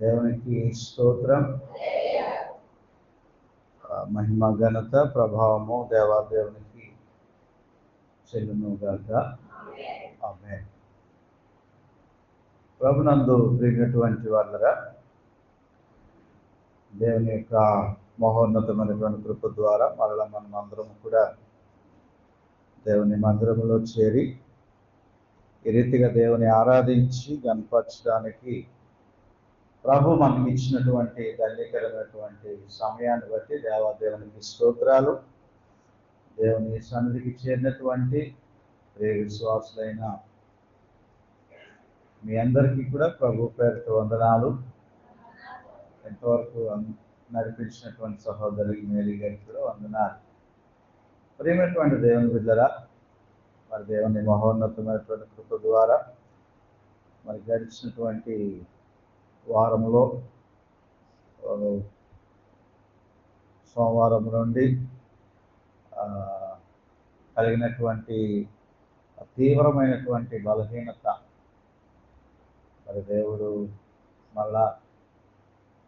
దేవునికి స్తోత్రం. మహిమ ఘనత ప్రభావము దేవాదేవునికి చెల్లును గాక. ఆమేన్. ప్రభునందు ప్రియమైనటువంటి వాళ్ళరా, దేవుని యొక్క మహోన్నతమైనటువంటి కృప ద్వారా మరలా మనం అందరం కూడా దేవుని మందిరంలో చేరి ఈ రీతిగా దేవుని ఆరాధించి గణపరచడానికి ప్రభు మనకి ఇచ్చినటువంటి ధన్యకరమైనటువంటి సమయాన్ని బట్టి దేవాదేవునికి స్తోత్రాలు. దేవుని సన్నిధికి చేరినటువంటి ప్రియ విశ్వాసులైన మీ అందరికీ కూడా ప్రభు పేరుతో వందనాలు. ఎంతవరకు నడిపించినటువంటి సహోదరి మేరీ గారికి కూడా వందనాలు. ప్రియమైనటువంటి దేవుని బిడ్డరా, మరి దేవుని మహోన్నతమైనటువంటి కృప ద్వారా మరి గడిచినటువంటి వారంలో సోమవారం నుండి కలిగినటువంటి తీవ్రమైనటువంటి బలహీనత, మరి దేవుడు మళ్ళా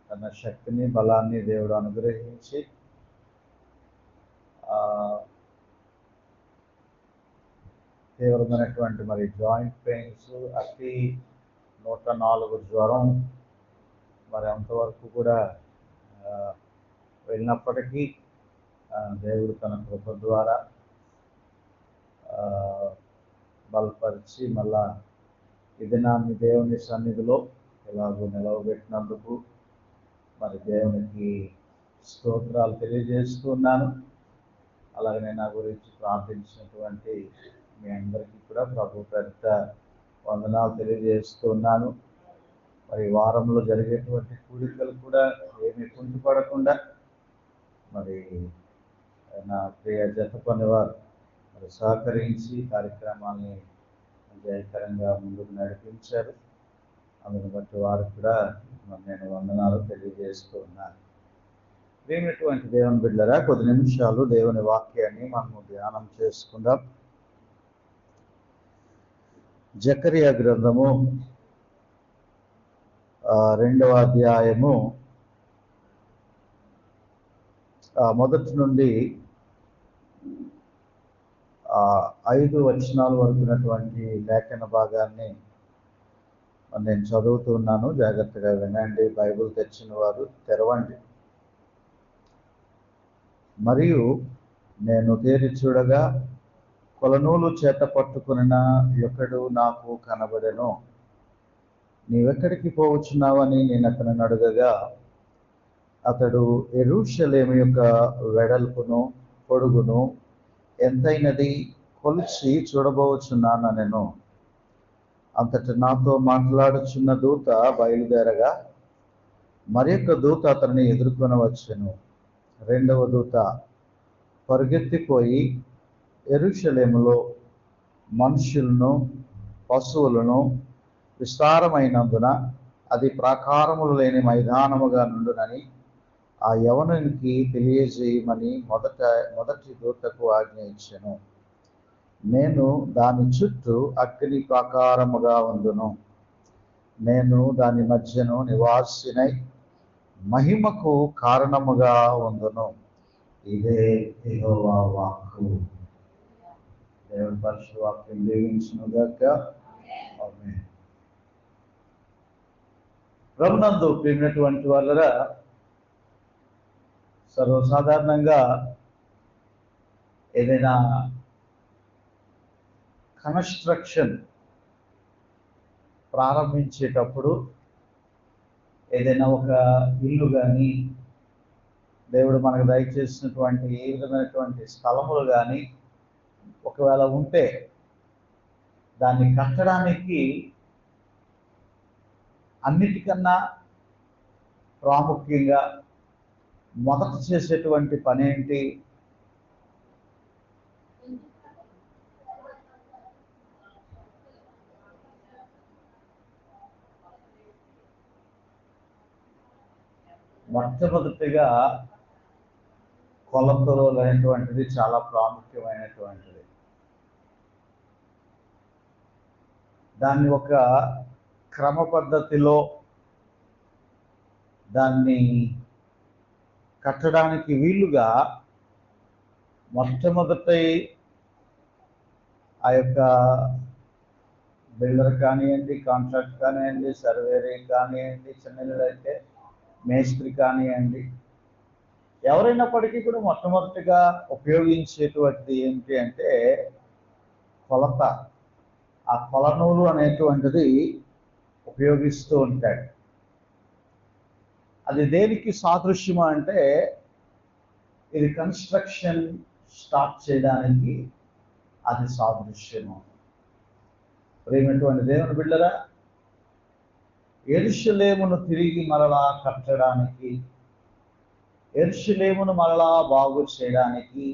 తన శక్తిని బలాన్ని దేవుడు అనుగ్రహించి తీవ్రమైనటువంటి మరి జాయింట్ పెయిన్స్, అతి 104 జ్వరం, మరి అంతవరకు కూడా వెళ్ళినప్పటికీ దేవుడు తన కృప ద్వారా బలపరిచి మళ్ళా ఈ దినాన్ని దేవుని సన్నిధిలో ఎలాగో నిలవబెట్టినందుకు మరి దేవునికి స్తోత్రాలు తెలియజేస్తున్నాను. అలాగనే నా గురించి ప్రార్థించినటువంటి మీ అందరికీ కూడా ప్రభు పెద్ద వందనాలు తెలియజేస్తున్నాను. మరి వారంలో జరిగేటువంటి కూడికలు కూడా ఏమీ కుంటుపడకుండా మరి నా ప్రియ జత పనివారు మరి సహకరించి కార్యక్రమాన్ని జయకరంగా ముందుకు నడిపించారు. అందుని బట్టి వారికి కూడా నేను వందనాలు తెలియజేస్తున్నాను. ప్రియమైనటువంటి దేవుని బిడ్డలారా, కొద్ది నిమిషాలు దేవుని వాక్యాన్ని మనము ధ్యానం చేసుకుందాం. జకరియా గ్రంథము 2వ అధ్యాయము మొదటి నుండి 5 వచనాల వరకు ఉన్నటువంటి లేఖన భాగాన్ని నేను చదువుతున్నాను. జాగ్రత్తగా వినండి. బైబిల్ తెచ్చిన వారు తెరవండి. మరియు నేను తేరి చూడగా కొలనూలు చేత పట్టుకున్న ఒకడు నాకు కనబడెను. నీవెక్కడికి పోవచ్చున్నావని నేను అతనిని అడగగా, అతడు యెరూషలేము యొక్క వెడల్పును పొడుగును ఎంతైనది కొలిచి చూడబోచున్నానెను. అంతట నాతో మాట్లాడుచున్న దూత బయలుదేరగా మరి యొక్క దూత అతనిని ఎదుర్కొని వచ్చెను. రెండవ దూత పరుగెత్తిపోయి యెరూషలేములో మనుషులను పశువులను విస్తారమైనందున అది ప్రాకారములు లేని మైదానముగా నుండునని ఆ యవనునికి తెలియజేయమని మొదటి దూతకు ఆజ్ఞ ఇచ్చెను. నేను దాని చుట్టూ అగ్ని ప్రాకారముగా ఉండును. నేను దాని మధ్యను నివాసినై మహిమకు కారణముగా ఉండును. ఇదే యెహోవా వాక్కు. దేవుని పరిశుద్ధ వాక్యం దీవించును గాక. ఆమేన్. ప్రభునందు ప్రియమైనటువంటి వాళ్ళరా, సర్వసాధారణంగా ఏదైనా కన్స్ట్రక్షన్ ప్రారంభించేటప్పుడు, ఏదైనా ఒక ఇల్లు కానీ దేవుడు మనకు దయచేసినటువంటి ఏ విధమైనటువంటి స్థలములు కానీ ఒకవేళ ఉంటే దాన్ని కట్టడానికి అన్నిటికన్నా ప్రాముఖ్యంగా మొదట చేసేటువంటి పని ఏంటి? మొట్టమొదటిగా కొలతలు అనేటువంటిది చాలా ప్రాముఖ్యమైనటువంటిది. దాన్ని ఒక క్రమ పద్ధతిలో దాన్ని కట్టడానికి వీలుగా మొట్టమొదటి ఆ యొక్క బిల్డర్ కానివ్వండి, కాంట్రాక్ట్ కానివ్వండి, సర్వేరీ కానివ్వండి, చిన్నలు అయితే మేస్త్రి కానివ్వండి, ఎవరైనప్పటికీ కూడా మొట్టమొదటిగా ఉపయోగించేటువంటిది ఏంటి అంటే కొలత. ఆ కొలనూలు అనేటువంటిది ఉపయోగిస్తూ ఉంటాడు. అది దేనికి సాదృశ్యము అంటే ఇది కన్స్ట్రక్షన్ స్టార్ట్ చేయడానికి అది సాదృశ్యము. ప్రేమైనటువంటి దేవుని బిడ్డరా, యెరూషలేమును తిరిగి మరలా కట్టడానికి, యెరూషలేమును మరలా బాగు చేయడానికి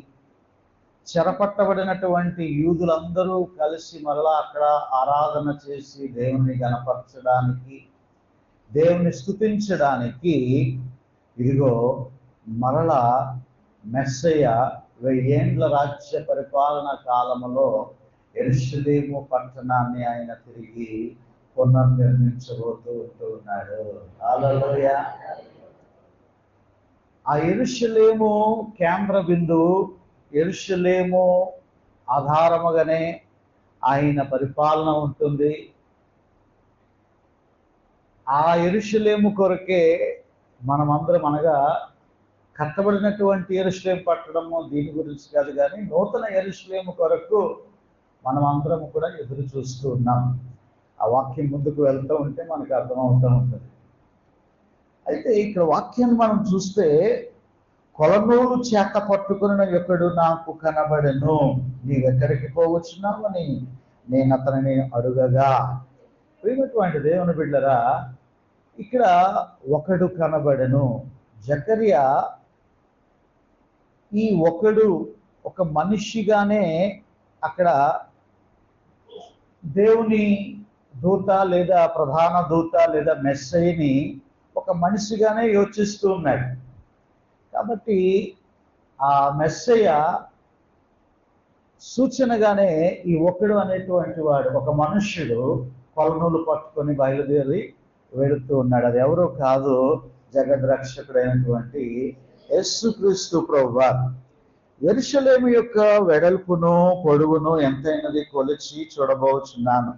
చెరపట్టబడినటువంటి యూదులందరూ కలిసి మరలా అక్కడ ఆరాధన చేసి దేవుని గణపరచడానికి, దేవుని స్తుతించడానికి ఇదిగో మరలా మెస్సయ్య 1000 ఏండ్ల రాజ్య పరిపాలన కాలములో యెరూషలేము పట్టణాన్ని ఆయన తిరిగి పునర్నిర్మించబోతూ ఉన్నాడు. హల్లెలూయా. ఆ యెరూషలేము కేంద్ర బిందువు, యెరూషలేము ఆధారముగానే ఆయన పరిపాలన ఉంటుంది. ఆ యెరూషలేము కొరకే మనమందరం, అనగా కట్టబడినటువంటి యెరూషలేము పట్టడము దీని గురించి కాదు, కానీ నూతన యెరూషలేము కొరకు మనమందరం కూడా ఎదురు చూస్తూ ఉన్నాం. ఆ వాక్యం ముందుకు వెళ్తూ ఉంటే మనకు అర్థమవుతూ ఉంటుంది. అయితే ఇక్కడ వాక్యాన్ని మనం చూస్తే, కొలనూలు చేత పట్టుకున్న ఒకడు నాకు కనబడెను, నీవెక్కడికి పోవచ్చున్నావు అని నేను అతనిని అడుగగా. ప్రియమైనటువంటి దేవుని బిడ్డరా, ఇక్కడ ఒకడు కనబడెను. జకర్యా ఈ ఒకడు ఒక మనిషిగానే అక్కడ దేవుని దూత లేదా ప్రధాన దూత లేదా మెస్సయ్యని ఒక మనిషిగానే యోచిస్తూ ఉన్నాడు. కాబట్టి ఆ మెస్సయ్య సూచనగానే ఈ ఒకడు అనేటువంటి వాడు, ఒక మనుష్యుడు కొలనూలు పట్టుకొని బయలుదేరి వెళుతూ ఉన్నాడు. అది ఎవరో కాదు, జగద్రక్షకుడైనటువంటి యేసుక్రీస్తు ప్రభువారు. యెరూషలేము యొక్క వెడల్పును పొడవును ఎంతైనది కొలిచి చూడబోచున్నాను.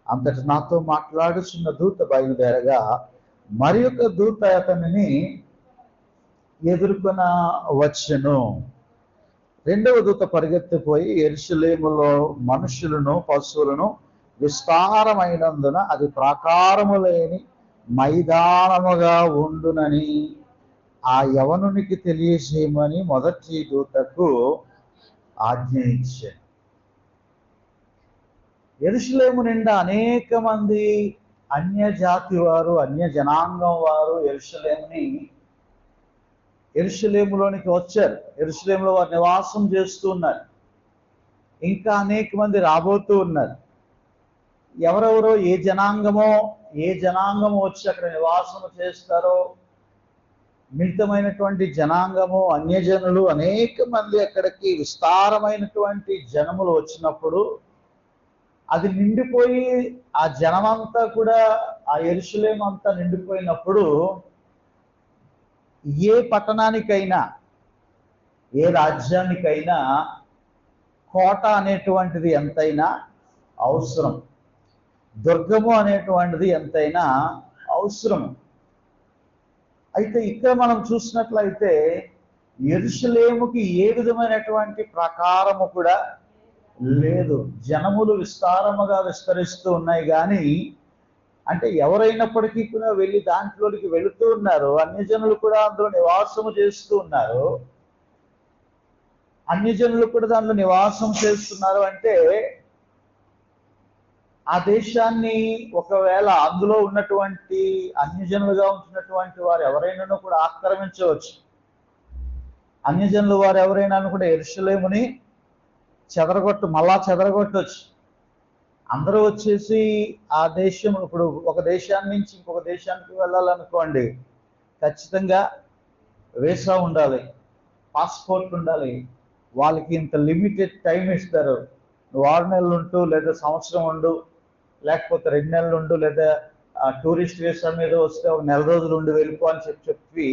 అంతటి నాతో మాట్లాడుచున్న దూత బయలుదేరగా మరి ఒక దూత అతనిని ఎదుర్కొన వచ్చెను. రెండవ దూత పరిగెత్తిపోయి యెరూషలేములో మనుషులను పశువులను విస్తారమైనందున అది ప్రాకారము లేని మైదానముగా ఉండునని ఆ యవనునికి తెలియజేయమని మొదటి దూతకు ఆజ్ఞ ఇచ్చాను. యెరూషలేము నిండా అనేక మంది అన్య జాతి వారు, అన్య జనాంగం వారు యెరూషలేములోనికి వచ్చారు. యెరూషలేములో వారు నివాసం చేస్తూ ఉన్నారు. ఇంకా అనేక మంది రాబోతూ ఉన్నారు. ఎవరెవరో ఏ జనాంగమో వచ్చి అక్కడ నివాసము చేస్తారో, మిళితమైనటువంటి జనాంగము, అన్యజనులు అనేక మంది అక్కడికి విస్తారమైనటువంటి జనములు వచ్చినప్పుడు అది నిండిపోయి, ఆ జనమంతా కూడా ఆ యెరూషలేము అంతా నిండిపోయినప్పుడు ఏ పట్టణానికైనా, ఏ రాజ్యానికైనా కోట అనేటువంటిది ఎంతైనా అవసరం, దుర్గము అనేటువంటిది ఎంతైనా అవసరం. అయితే ఇక్కడ మనం చూసినట్లయితే యెరూషలేముకి ఏ విధమైనటువంటి ప్రకారము కూడా లేదు. జనములు విస్తారముగా విస్తరిస్తూ ఉన్నాయి, కానీ అంటే ఎవరైనప్పటికీ కూడా వెళ్ళి దాంట్లోనికి వెళుతూ ఉన్నారు. అన్యజనులు కూడా అందులో నివాసము చేస్తూ ఉన్నారు. అన్యజనులు కూడా దాంట్లో నివాసం చేస్తున్నారు. అంటే ఆ దేశాన్ని ఒకవేళ అందులో ఉన్నటువంటి అన్యజనులుగా ఉంటున్నటువంటి వారు ఎవరైనా కూడా ఆక్రమించవచ్చు. అన్యజనులు వారు ఎవరైనా కూడా యెరూషలేముని మళ్ళా చెదరగొట్టవచ్చు. అందరూ వచ్చేసి ఆ దేశం, ఇప్పుడు ఒక దేశాన్ని నుంచి ఇంకొక దేశానికి వెళ్ళాలనుకోండి, ఖచ్చితంగా వీసా ఉండాలి, పాస్పోర్ట్ ఉండాలి. వాళ్ళకి ఇంత లిమిటెడ్ టైం ఇస్తారు. నువ్వు 6 నెలలు ఉంటూ, లేదా సంవత్సరం ఉండు, లేకపోతే 2 నెలలు ఉండు, లేదా టూరిస్ట్ వీసా మీద వస్తే ఒక నెల రోజులు ఉండి వెళ్ళిపో అని చెప్పి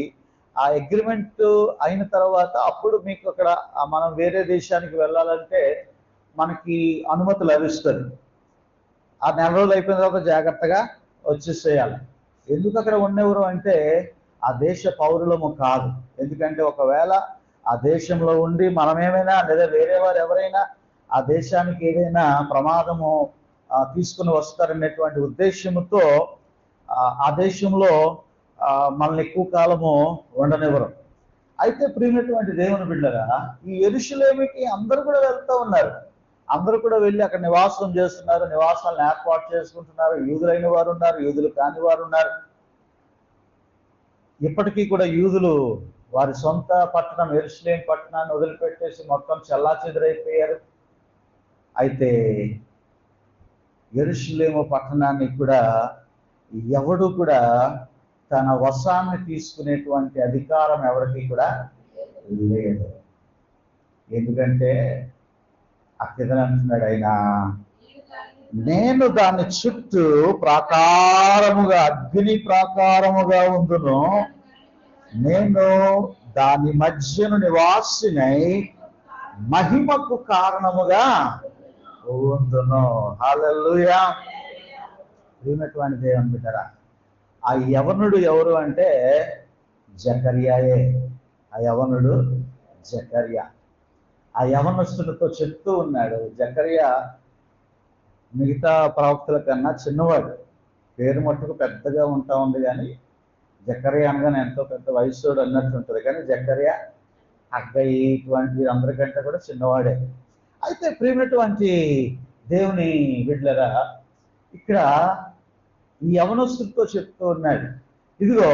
ఆ అగ్రిమెంట్ అయిన తర్వాత అప్పుడు మీకు అక్కడ మనం వేరే దేశానికి వెళ్ళాలంటే మనకి అనుమతి లభిస్తుంది. ఆ నెల రోజులు అయిపోయిన తర్వాత జాగ్రత్తగా వచ్చేసేయాలి. ఎందుకు అక్కడ ఉండేవారు అంటే ఆ దేశ పౌరులము కాదు. ఎందుకంటే ఒకవేళ ఆ దేశంలో ఉండి మనమేమైనా లేదా వేరే వారు ఎవరైనా ఆ దేశానికి ఏదైనా ప్రమాదము తీసుకుని వస్తారనేటువంటి ఉద్దేశంతో ఆ దేశంలో మనల్ని ఎక్కువ కాలము ఉండనివ్వరు. అయితే ప్రియమైనటువంటి దేవుని బిడ్డగా ఈ యెరూషలేముకి అందరూ కూడా వెళ్తూ ఉన్నారు. అందరూ కూడా వెళ్ళి అక్కడ నివాసం చేస్తున్నారు, నివాసాలను ఏర్పాటు చేసుకుంటున్నారు. యూదులైన వారు ఉన్నారు, యూదులు కాని వారు ఉన్నారు. ఇప్పటికీ కూడా యూదులు వారి సొంత పట్టణం యెరూషలేము పట్టణాన్ని వదిలిపెట్టేసి మొత్తం చెల్లాచెదురైపోయారు. అయితే యెరూషలేము పట్టణాన్ని కూడా ఎవడు కూడా తన వశాన్ని తీసుకునేటువంటి అధికారం ఎవరికి కూడా లేదు. ఎందుకంటే అక్కడ అంటున్నాడు ఆయన, నేను దాని చుట్టూ ప్రాకారముగా అగ్ని ప్రాకారముగా ఉందును, నేను దాని మధ్యను నివాసినై మహిమకు కారణముగా ఉందును. హల్లెలూయా. ప్రియమైనటువంటి దేవుని బిడ్డరా, ఆ యవనుడు ఎవరు అంటే జకర్యాయే. ఆ యవనుడు జకర్యా. ఆ యవనస్తులతో చెప్తూ ఉన్నాడు, జకర్యా మిగతా ప్రవక్తల కన్నా చిన్నవాడు, పేరు మట్టుకు పెద్దగా ఉంటా ఉంది, కానీ జకర్యా అనగానే ఎంతో పెద్ద వయస్సుడు అన్నట్టు ఉంటుంది. కానీ జకర్యా హగ్గయి ఇటువంటి అందరికంటే కూడా చిన్నవాడే. అయితే ప్రియమైనటువంటి దేవుని బిడ్డలారా, ఇక్కడ ఈ యవనస్తులతో చెప్తూ ఉన్నాడు, ఇదిగో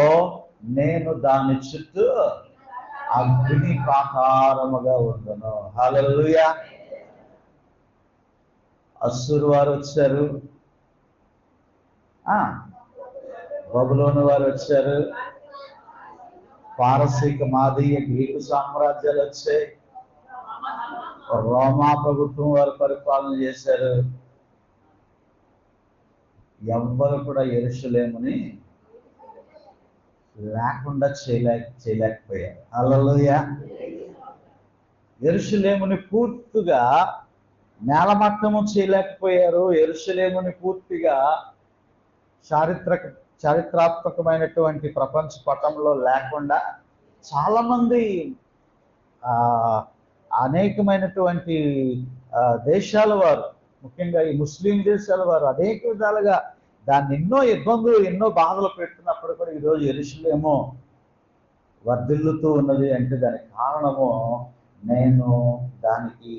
నేను దాని చుట్టూ అగ్ని ప్రాకారముగా ఉందను. హల్లెలూయా. అస్సూరు వారు వచ్చారు, బబులోను వారు వచ్చారు, పారసీక మాదీయ గ్రీకు సామ్రాజ్యాలు వచ్చాయి, రోమా ప్రభుత్వం వారు పరిపాలన చేశారు. ఎవ్వరు కూడా యెరూషలేముని లేకుండా చేయలేకపోయారు. హల్లెలూయా. యెరూషలేముని పూర్తిగా నేలమట్టము చేయలేకపోయారు. యెరూషలేముని పూర్తిగా చారిత్రాత్మకమైనటువంటి ప్రపంచ పటంలో లేకుండా చాలా మంది అనేకమైనటువంటి దేశాల వారు, ముఖ్యంగా ఈ ముస్లిం దేశాల వారు అనేక విధాలుగా దాన్ని ఎన్నో ఇబ్బందులు ఎన్నో బాధలు పెడుతున్నప్పుడు కూడా ఈరోజు యెరూషలేము వర్ధిల్లుతూ ఉన్నది అంటే దానికి కారణము నేను దానికి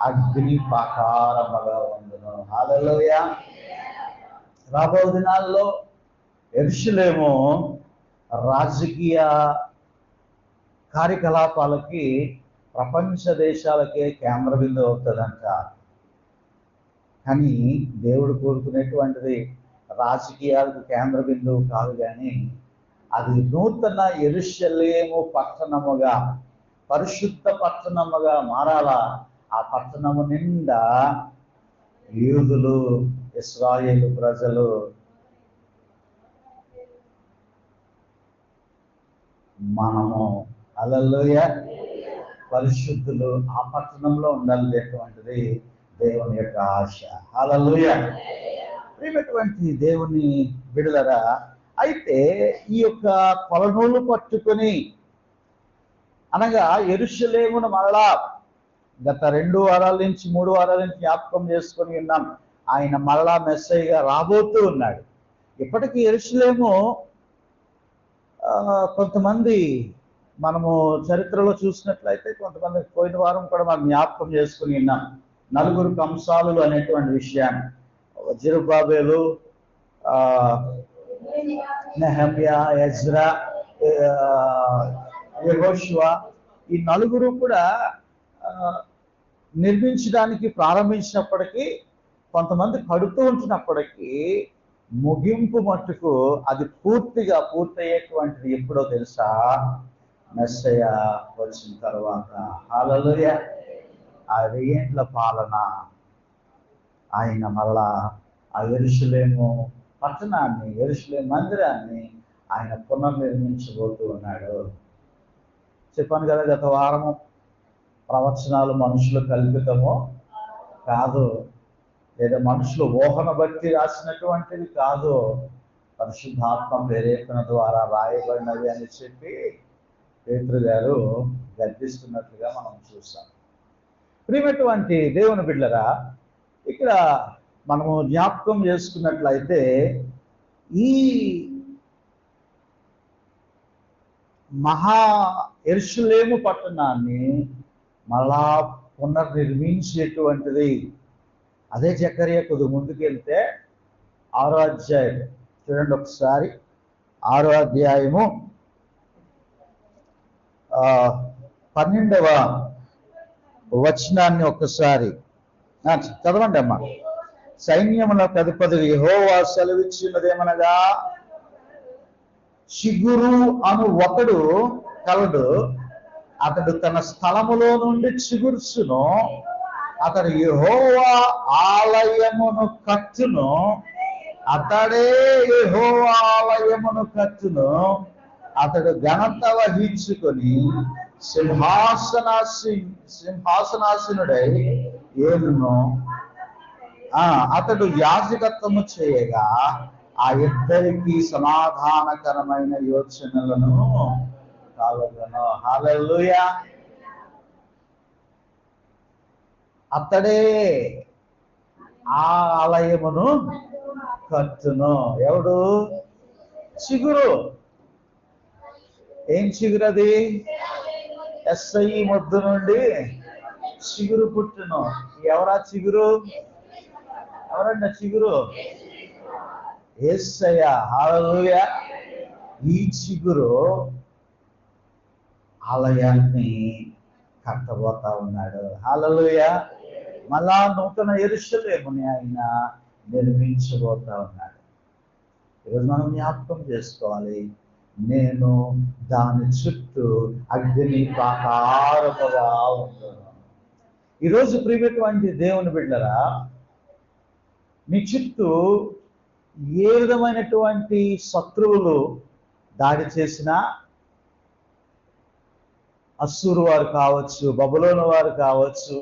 అగ్ని ప్రాకారముగా ఉండును. హల్లెలూయా. రాబో దినాల్లో యెరూషలేము రాజకీయ కార్యకలాపాలకి ప్రపంచ దేశాలకే కేంద్ర బిందువు అవుతుందంట. కానీ దేవుడు కోరుకునేటువంటిది రాజకీయాలకు కేంద్ర బిందువు కాదు, కానీ అది నూతన యెరూషలేము పట్టణముగా, పరిశుద్ధ పట్టణముగా మారాలా. ఆ పట్టణము నిండా యూదులు, ఇశ్రాయేలు ప్రజలు మనము హల్లెలూయా పరిశుద్ధులు ఆ పట్టణంలో ఉండాలనేటువంటిది దేవుని యొక్క ఆశ. హల్లెలూయా. ప్రియమైనటువంటి దేవుని బిడ్డలారా, అయితే ఈ యొక్క కొలనూలు పట్టుకొని అనగా యెరూషలేమును మరలా గత 2 వారాల నుంచి 3 వారాల నుంచి జ్ఞాపకం చేసుకొని ఉన్నాం. ఆయన మరలా మెస్సయ్యగా రాబోతూ ఉన్నాడు. ఇప్పటికీ యెరూషలేము కొంతమంది మనము చరిత్రలో చూసినట్లయితే కొంతమంది పోయిన వారం కూడా మనం జ్ఞాపకం చేసుకుని ఉన్నాం. 4 కంసాలులు అనేటువంటి విషయాన్ని, జెరుబ్బాబెలు, నెహమ్యా, ఎజ్రా, యెహోషువ, ఈ 4 కూడా నిర్మించడానికి ప్రారంభించినప్పటికీ, కొంతమంది కడుతూ ఉంటున్నప్పటికీ ముగింపు మట్టుకు అది పూర్తిగా పూర్తయ్యేటువంటిది ఎప్పుడో తెలుసా? మెస్సయ్య వచ్చిన తర్వాత. హల్లెలూయా. ఆ 1000 ఏండ్ల పాలన ఆయన మరలా ఆ యెరూషలేము పట్టణాన్ని, యెరూషలేము మందిరాన్ని ఆయన పునర్నిర్మించబోతూ ఉన్నాడు. చెప్పాను కదా గత వారము, ప్రవచనాలు మనుషులు కల్పితమో కాదు, లేదా మనుషులు ఊహను బట్టి రాసినటువంటివి కాదు, పరిశుద్ధాత్మ ప్రేరేపణ ద్వారా రాయబడినవి అని చెప్పి పేతురు గారు గర్దిస్తున్నట్లుగా మనం చూసాం. ప్రియమైనటువంటి దేవుని బిడ్డలారా, ఇక్కడ మనము జ్ఞాపకం చేసుకున్నట్లయితే ఈ మహా యెరూషలేము పట్టణాన్ని మళ్ళా పునర్నిర్మించేటువంటిది. అదే జకర్యా కొద్ది ముందుకెళ్తే 6వ అధ్యాయం చూడండి ఒకసారి. 6వ అధ్యాయము 12వ వచనాన్ని ఒక్కసారి చదవండి అమ్మా. సైన్యములకు అధిపతి యెహోవా సెలవిచ్చినదేమనగా, చిగురు అను ఒకడు కలడు, అతడు తన స్థలములో నుండి చిగుర్చును, అతడు యెహోవా ఆలయమును కట్టును, అతడే యెహోవా ఆలయమును కట్టును, అతడు ఘనత వహించుకొని సింహాసనాసీనుడై ఏలును, అతడు యాజకత్వము చేయగా ఆ ఇద్దరికి సమాధానకరమైన యోచనలను కలుగును. హల్లెలూయా. అతడే ఆ ఆలయమును కట్టును. ఎవడు? చిగురు. ఏం చిగురు అది? ఎస్ఐ మొద్దు నుండి చిగురు పుట్టును. ఎవరా చిగురు? ఎవరన్నా చిగురు? యేసయ్య. హల్లెలూయా. ఈ చిగురు ఆలయాన్ని కట్టబోతా ఉన్నాడు. హల్లెలూయా. మళ్ళా నూతన యెరూషలేముని ఆయన నిర్మించబోతా ఉన్నాడు. ఈరోజు మనం జ్ఞాపకం చేసుకోవాలి, నేను దాని చుట్టూ అగ్ని ప్రాకారముగా ఉంటున్నాను. ఈరోజు ప్రియమైనటువంటి దేవుని బిడ్డలారా, నీ చుట్టూ ఏ విధమైనటువంటి శత్రువులు దాడి చేసినా, అస్సూరు వారు కావచ్చు, బబులోను వారు కావచ్చు,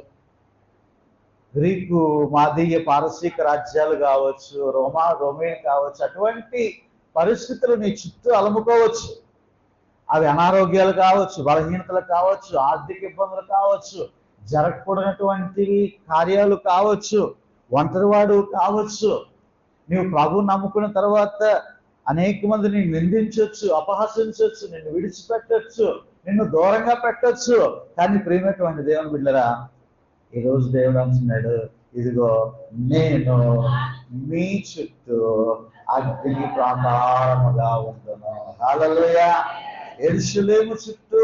గ్రీకు మాదీయ పారసీక రాజ్యాలు కావచ్చు, రోమేన్ కావచ్చు, అటువంటి పరిస్థితులు నీ చుట్టూ అలముకోవచ్చు. అవి అనారోగ్యాలు కావచ్చు, బలహీనతలు కావచ్చు, ఆర్థిక ఇబ్బందులు కావచ్చు, జరగకూడనటువంటి కార్యాలు కావచ్చు, ఒంటరివాడు కావచ్చు. నీవు ప్రభువుని నమ్ముకున్న తర్వాత అనేక మందిని నిందించవచ్చు, అపహసించవచ్చు, నిన్ను విడిచిపెట్టచ్చు, నిన్ను దూరంగా పెట్టచ్చు. కానీ ప్రియమైనటువంటి దేవుని బిడ్డలారా, ఈరోజు దేవుడు అంటున్నాడు, ఇదిగో నేను మీ చుట్టూ అగ్ని ప్రాకారముగా ఉంటును. హల్లెలూయా. యెరూషలేము చుట్టూ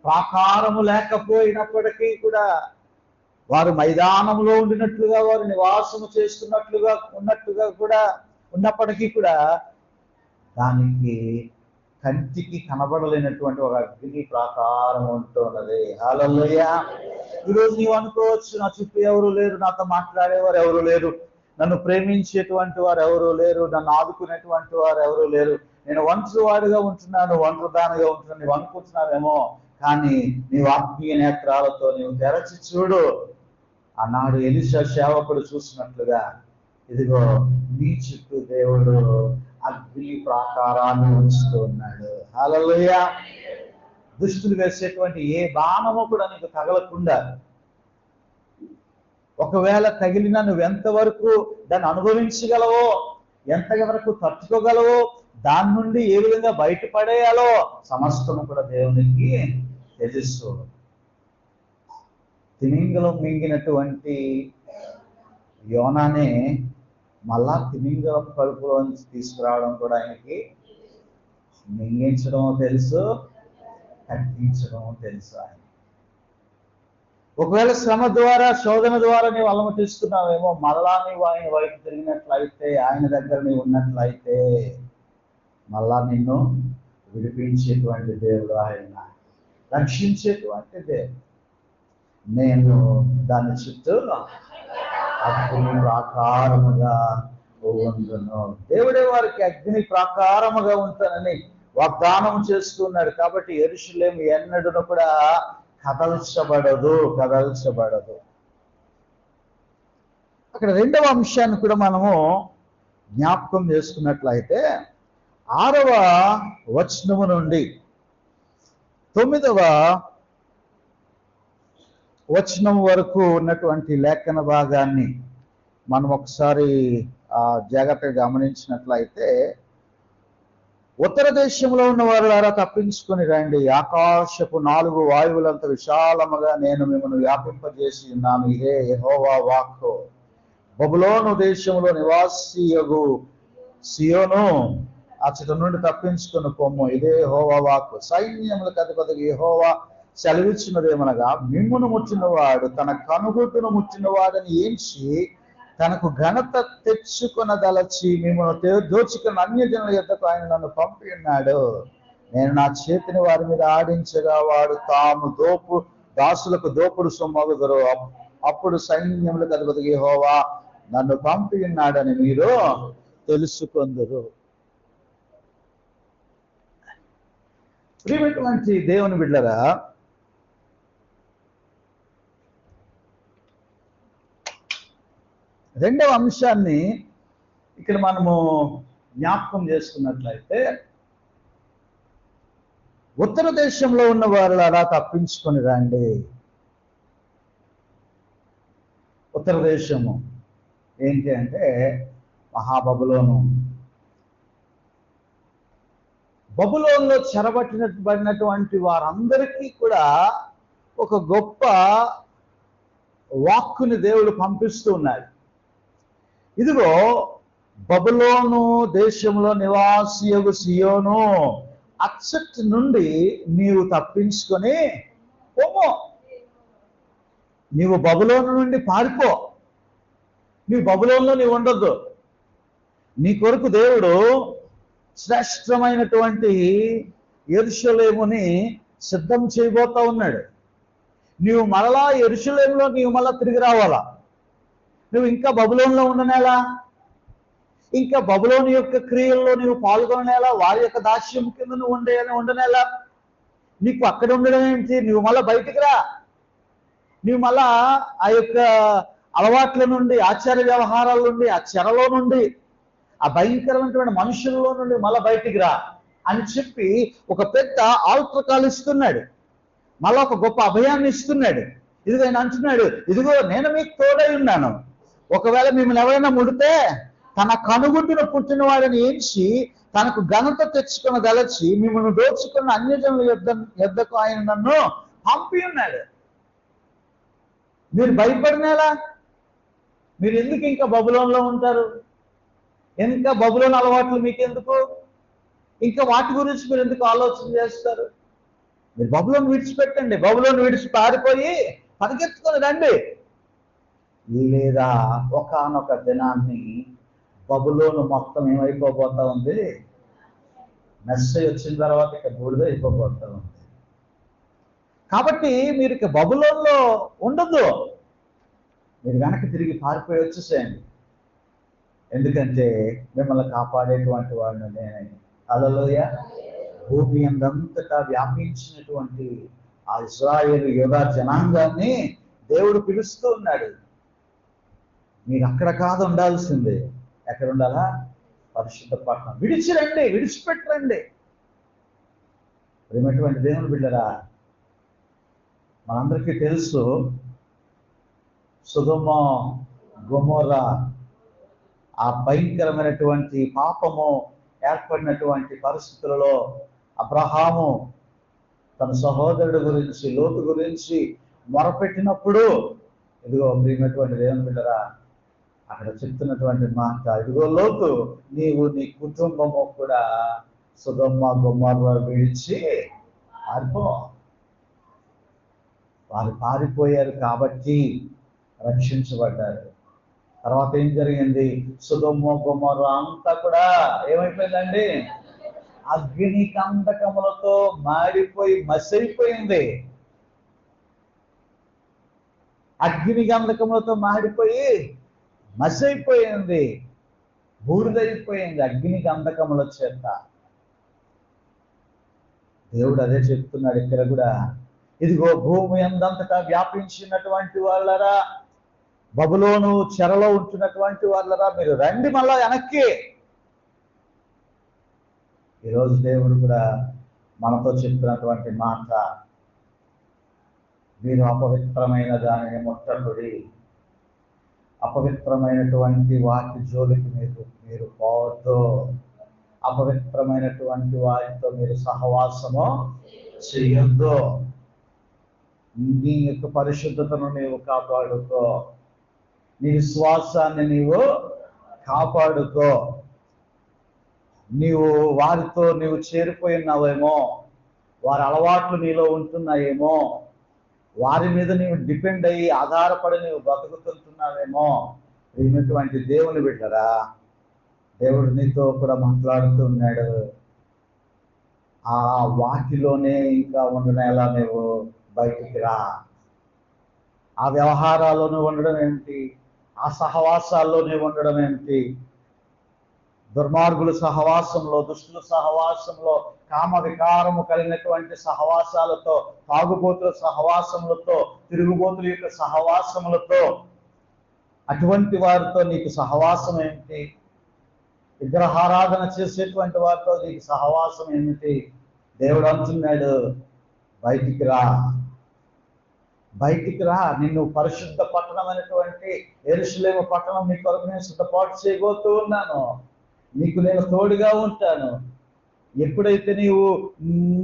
ప్రాకారము లేకపోయినప్పటికీ కూడా, వారు మైదానంలో ఉండినట్లుగా, వారు నివాసము ఉన్నట్టుగా కూడా ఉన్నప్పటికీ కూడా, దానికి కంటికి కనబడలేనటువంటి ఒక అగ్ని ప్రాకారం ఉంటున్నది. హల్లెలూయా. ఈరోజు నీవు అనుకోవచ్చు, నా చుట్టూ ఎవరు లేరు, నాతో మాట్లాడేవారు ఎవరు లేరు, నన్ను ప్రేమించేటువంటి వారు ఎవరు లేరు, నన్ను ఆదుకునేటువంటి వారు ఎవరు లేరు, నేను ఒంటరివాడిగా ఉంటున్నాను, ఒంటరిదానిగా ఉంటున్నాను, నీవు అనుకుంటున్నావేమో. కానీ నీవు ఆత్మీయ నేత్రాలతో నీవు తెరచి చూడు. ఆనాడు ఎలీషా సేవకుడు చూసినట్లుగా, ఇదిగో నీ చుట్టూ దేవుడు అగ్ని ప్రాకారాన్ని ఉంచుతూ ఉన్నాడు. హల్లెలూయా. దుష్టులు వేసేటువంటి ఏ బాణము కూడా నీకు తగలకుండా, ఒకవేళ తగిలినా నువ్వు ఎంతవరకు దాన్ని అనుభవించగలవో, ఎంతవరకు తట్టుకోగలవో, దాని నుండి ఏ విధంగా బయటపడేయాలో సమస్తము కూడా దేవునికి తెలుసు. తిమింగలం మింగినటువంటి యోనానే మళ్ళా తిమింగలం కడుపులోంచి తీసుకురావడం కూడా ఆయనకి మింగించడం తెలుసు, కట్టించడం తెలుసు. ఆయన ఒకవేళ శ్రమ ద్వారా, శోధన ద్వారా నీవు అలమటిస్తున్నావేమో, మళ్ళా నీవు ఆయన వైపు తిరిగినట్లయితే, ఆయన దగ్గర నీవు ఉన్నట్లయితే, మళ్ళా నిన్ను విడిపించేటువంటి దేవుడు ఆయన, రక్షించేటువంటి దేవుడు. నేను దాని చుట్టూ అగ్ని ప్రాకారముగా ఉండును. దేవుడే వారికి అగ్ని ప్రాకారముగా ఉంటానని వాగ్దానం చేస్తున్నాడు. కాబట్టి యెరూషలేము ఎన్నడూను కూడా కదల్చబడదు. అక్కడ రెండవ అంశాన్ని కూడా మనము జ్ఞాపకం చేసుకున్నట్లయితే 6వ వచనము నుండి 9వ వచనం వరకు ఉన్నటువంటి లేఖన భాగాన్ని మనం ఒకసారి జాగ్రత్తగా గమనించినట్లయితే, ఉత్తర దేశంలో ఉన్న వారులారా తప్పించుకొని రండి, ఆకాశపు 4 వాయువులంత విశాలముగా నేను మిమ్మల్ని వ్యాపింపజేసి ఉన్నాను, ఇదే యెహోవా వాక్కు. బబులోను దేశంలో నివాసియగు సియోను, అచ్చట నుండి తప్పించుకుని పొమ్ము, ఇదే యెహోవా వాక్కు. సైన్యములకు అధిపతిగా యెహోవా సెలవిచ్చినదేమనగా, మిమ్మును ముట్టినవాడు తన కనుగుట్టును ముట్టినవాడని ఎంచి తనకు ఘనత తెచ్చుకొనదలచి మిమ్మల్ని దోచుకున్న అన్యజనుల యొద్దకు ఆయన నన్ను పంపి ఉన్నాడు. నేను నా చేతిని వారి మీద ఆడించగా వాడు తాము దాసులకు దోపుడు సొమ్మగుదురు. అప్పుడు సైన్యములకు అధిపతిగా యెహోవా నన్ను పంపి ఉన్నాడని మీరు తెలుసుకొందురు. ప్రియమైనటువంటి దేవుని బిడ్డలారా, రెండవ అంశాన్ని ఇక్కడ మనము జ్ఞాపకం చేసుకున్నట్లయితే, ఉత్తర దేశంలో ఉన్న వారు అలా తప్పించుకొని రండి. ఉత్తర దేశము ఏంటి అంటే మహాబబులోను. బబులోనులో చెరబట్టినటువంటి వారందరికీ కూడా ఒక గొప్ప వాక్కుని దేవుడు పంపిస్తూ ఉన్నాడు. ఇదిగో బబులోను దేశంలో నివాసియగు సియోను, అచ్చటి నుండి నీవు తప్పించుకొని పోమో. నీవు బబులోను నుండి పారిపో. నీవు బబులోనులో నీవు ఉండొద్దు. నీ కొరకు దేవుడు శ్రేష్టమైనటువంటి యెరూషలేముని సిద్ధం చేయబోతా ఉన్నాడు. నీవు మరలా యెరూషలేములో నీవు మళ్ళా తిరిగి రావాలా. నువ్వు ఇంకా బబులోనులో ఉండనేలా, ఇంకా బబులోను యొక్క క్రియల్లో నువ్వు పాల్గొనేలా, వారి యొక్క దాస్యం కింద నువ్వు ఉండనేలా. నీకు అక్కడ ఉండడం ఏంటి? నువ్వు మళ్ళా బయటికి రా. నువ్వు మళ్ళా ఆ యొక్క అలవాట్ల నుండి, ఆచార వ్యవహారాల నుండి, ఆ చెరలో నుండి, ఆ భయంకరమైనటువంటి మనుషుల్లో నుండి మళ్ళా బయటికి రా అని చెప్పి ఒక పెద్ద ఆల్ట్రకాలు ఇస్తున్నాడు. మళ్ళా ఒక గొప్ప అభయాన్ని ఇస్తున్నాడు. ఇదిగో ఆయన అంటున్నాడు, ఇదిగో నేను మీకు తోడై ఉన్నాను. ఒకవేళ మిమ్మల్ని ఎవరైనా ముడితే తన కనుగుడ్డును పుట్టిన వాడిని ఎంచి తనకు ఘనత తెచ్చుకున్న దలచి మిమ్మల్ని దోచుకున్న అన్యజనుల యొద్దకు ఆయన నన్ను పంపి ఉన్నాడు. మీరు భయపడినేలా? మీరు ఎందుకు ఇంకా బబులోనులో ఉంటారు? ఇంకా బబులోను అలవాట్లు మీకెందుకు? ఇంకా వాటి గురించి మీరు ఎందుకు ఆలోచన చేస్తారు? మీరు బబులోను విడిచిపెట్టండి. బబులోను విడిచి పారిపోయి పరిగెత్తుకొని రండి. లేదా ఒకానొక దినాన్ని బబులోను మొత్తం ఏమైపోతా ఉంది? మెస్సేజ్ వచ్చిన తర్వాత ఇక బూడిద అయిపోతా ఉంది. కాబట్టి మీరు ఇక బబులోనులో ఉండద్దు. మీరు వెనక్కి తిరిగి పారిపోయి వచ్చేసేయండి. ఎందుకంటే మిమ్మల్ని కాపాడేటువంటి వాడిని నేనే. హల్లెలూయా. భూమి అందంతటా వ్యాపించినటువంటి ఆ ఇశ్రాయేలు యోధా జనాంగాన్ని దేవుడు పిలుస్తూ ఉన్నాడు. మీరు అక్కడ కాదు ఉండాల్సిందే. ఎక్కడ ఉండాలా? పరిశుద్ధ పట్టణం. విడిచిరండి, విడిచిపెట్టరండి. ప్రియమైనటువంటి దేవుని బిడ్డరా, మనందరికీ తెలుసు సొదొమ గొమొర్రా ఆ భయంకరమైనటువంటి పాపము ఏర్పడినటువంటి పరిస్థితులలో అబ్రహాము తన సహోదరుడు గురించి, లోతు గురించి మొరపెట్టినప్పుడు, ఇదిగో ప్రియమైనటువంటి దేవుని బిడ్డరా, అక్కడ చెప్తున్నటువంటి మాట, ఇదిగో లోతు, నీవు నీ కుటుంబము కూడా సొదొమ గొమొర్రా విడిచి పారిపో. వారు పారిపోయారు కాబట్టి రక్షించబడ్డారు. తర్వాత ఏం జరిగింది? సొదొమ గొమొర్రా అంతా కూడా ఏమైపోయిందండి? అగ్ని కందకములతో మాడిపోయి మసైపోయింది. అగ్ని గంధకములతో మాడిపోయి మసైపోయింది. బూడిదైపోయింది అగ్ని గంధకముల చేత. దేవుడు అదే చెప్తున్నాడు ఇక్కడ కూడా. ఇదిగో భూమి అందంతటా వ్యాపించినటువంటి వాళ్ళరా, బబులోను చెరలో ఉంటున్నటువంటి వాళ్ళరా, మీరు రండి మళ్ళా వెనక్కి. ఈరోజు దేవుడు కూడా మనతో చెప్తున్నటువంటి మాట, మీరు అపవిత్రమైన దానిని ముట్టకుడి, అపవిత్రమైనటువంటి వాటి జోలికి మీరు పోవద్దు, అపవిత్రమైనటువంటి వాటితో మీరు సహవాసము చెయ్యొద్దు, నీ యొక్క పరిశుద్ధతను నీవు కాపాడుకో, నీ విశ్వాసాన్ని నీవు కాపాడుకో. నీవు వారితో నీవు చేరిపోయినావేమో, వారి అలవాట్లు నీలో ఉంటున్నాయేమో, వారి మీద నీవు డిపెండ్ అయ్యి ఆధారపడి నీవు బతుకుతుంటున్నావేమో. ఇటువంటి దేవుని బిడ్డరా, దేవుడు నీతో కూడా మాట్లాడుతూ ఉన్నాడు. ఆ వాటిలోనే ఇంకా ఉండనేలా నువ్వు బయటికి రా. ఆ వ్యవహారాల్లోనే ఉండడం ఏమిటి, ఆ సహవాసాల్లోనే ఉండడం ఏమిటి, దుర్మార్గుల సహవాసంలో, దుష్టుల సహవాసంలో, కామ వికారము కలిగినటువంటి సహవాసాలతో, తాగుబోతుల సహవాసములతో, తిరుగుబోతుల యొక్క సహవాసములతో, అటువంటి వారితో నీకు సహవాసం ఏమిటి? విగ్రహారాధన చేసేటువంటి వారితో నీకు సహవాసం ఏమిటి? దేవుడు అంటున్నాడు, బయటికి రా, బయటికి రా. నిన్ను పరిశుద్ధ పట్టణం అనేటువంటి యెరూషలేము పట్టణం నీ కొరకు నేను సిద్ధపాటు చేయబోతూ ఉన్నాను. నీకు నేను తోడుగా ఉంటాను. ఎప్పుడైతే నీవు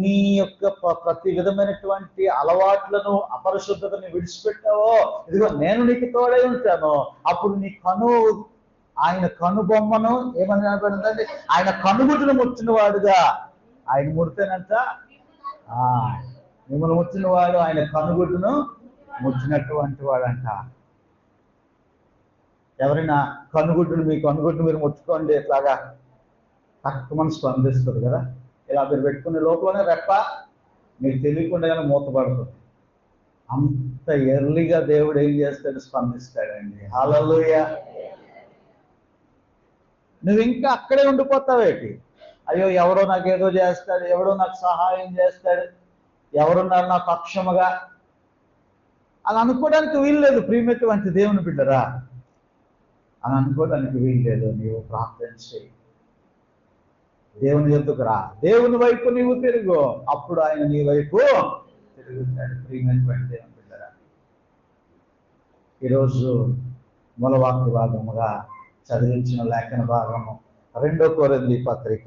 నీ యొక్క ప్రతి విధమైనటువంటి అలవాట్లను, అపరిశుద్ధతని విడిచిపెట్టావో, ఇదిగో నేను నీకు తోడై ఉంటాను. అప్పుడు నీ ఆయన కనుబొమ్మను ఏమని కనబడిందంటే, ఆయన కనుగుడ్డును ముట్టిన వాడుగా. ఆయన ముడితేనంట మిమ్మల్ని ముట్టిన వాడు ఆయన కనుగుడ్డును ముట్టినటువంటి వాడంట. ఎవరైనా కనుగుడ్డును, మీ కనుగుడ్డు మీరు ముట్టుకోండి, ఇట్లాగా తక్కువ స్పందిస్తుంది కదా. ఇలా మీరు పెట్టుకునే లోపలనే రెప్ప మీకు తెలియకుండానే మూతపడుతుంది. అంత ఎర్లీగా దేవుడు ఏం చేస్తాడు, స్పందిస్తాడండి. హల్లెలూయా. నువ్వు ఇంకా అక్కడే ఉండిపోతావేటి? అయ్యో ఎవరో నాకు ఏదో చేస్తాడు, ఎవడో నాకు సహాయం చేస్తాడు, ఎవరున్నారు నా పక్షముగా, అలా అనుకోవడానికి వీల్లేదు. ప్రియమైనటువంటి దేవుని బిడ్డరా, అని అనుకోవడానికి వీల్లేదు. నీవు ప్రార్థన చేయి, దేవుని యొద్దకు రా, దేవుని వైపు నీవు తిరుగు, అప్పుడు ఆయన నీ వైపు తిరుగుతాడు. ప్రియమైనటువంటి దేవుని బిడ్డరా, ఈరోజు మూలవాక్య భాగముగా చదివించిన లేఖన భాగము 2 కొరింథీ పత్రిక.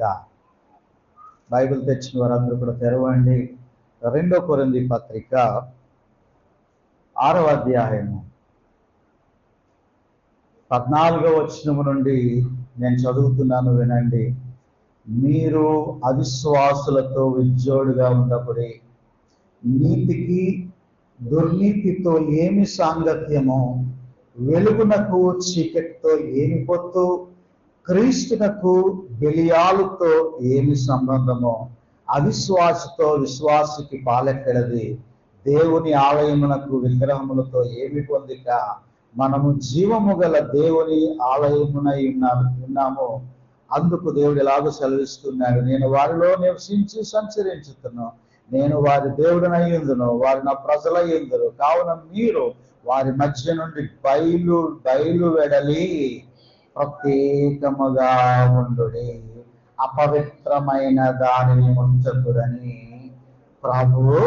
బైబిల్ తెచ్చిన వారందరూ కూడా తెరవండి. 2 కొరింథీ పత్రిక 6వ అధ్యాయము 14వ వచనము నుండి నేను చదువుతున్నాను, వినండి. మీరు అవిశ్వాసులతో విజ్జోడుగా ఉండకుడి, నీతికి దుర్నీతితో ఏమి సాంగత్యమో, వెలుగునకు చీకటితో ఏమి పొత్తు, క్రీస్తునకు బెలియాలుతో ఏమి సంబంధమో, అవిశ్వాసతో విశ్వాసికి పాలెక్కడది, దేవుని ఆలయమునకు విగ్రహములతో ఏమి పొందిక, మనము జీవము గల దేవుని ఆలయమునై ఉన్నాము. అందుకు దేవుడు ఎలాగో సెలవిస్తున్నాడు, నేను వారిలో నివసించి సంచరించుతున్నాను, నేను వారి దేవుడినై ఉందును, వారి నా ప్రజలై ఉందురు. కావున మీరు వారి మధ్య నుండి బయలు వెడలి ప్రత్యేకముగా ఉండుడి, అపవిత్రమైన దానిని ముట్టకుడని ప్రభువు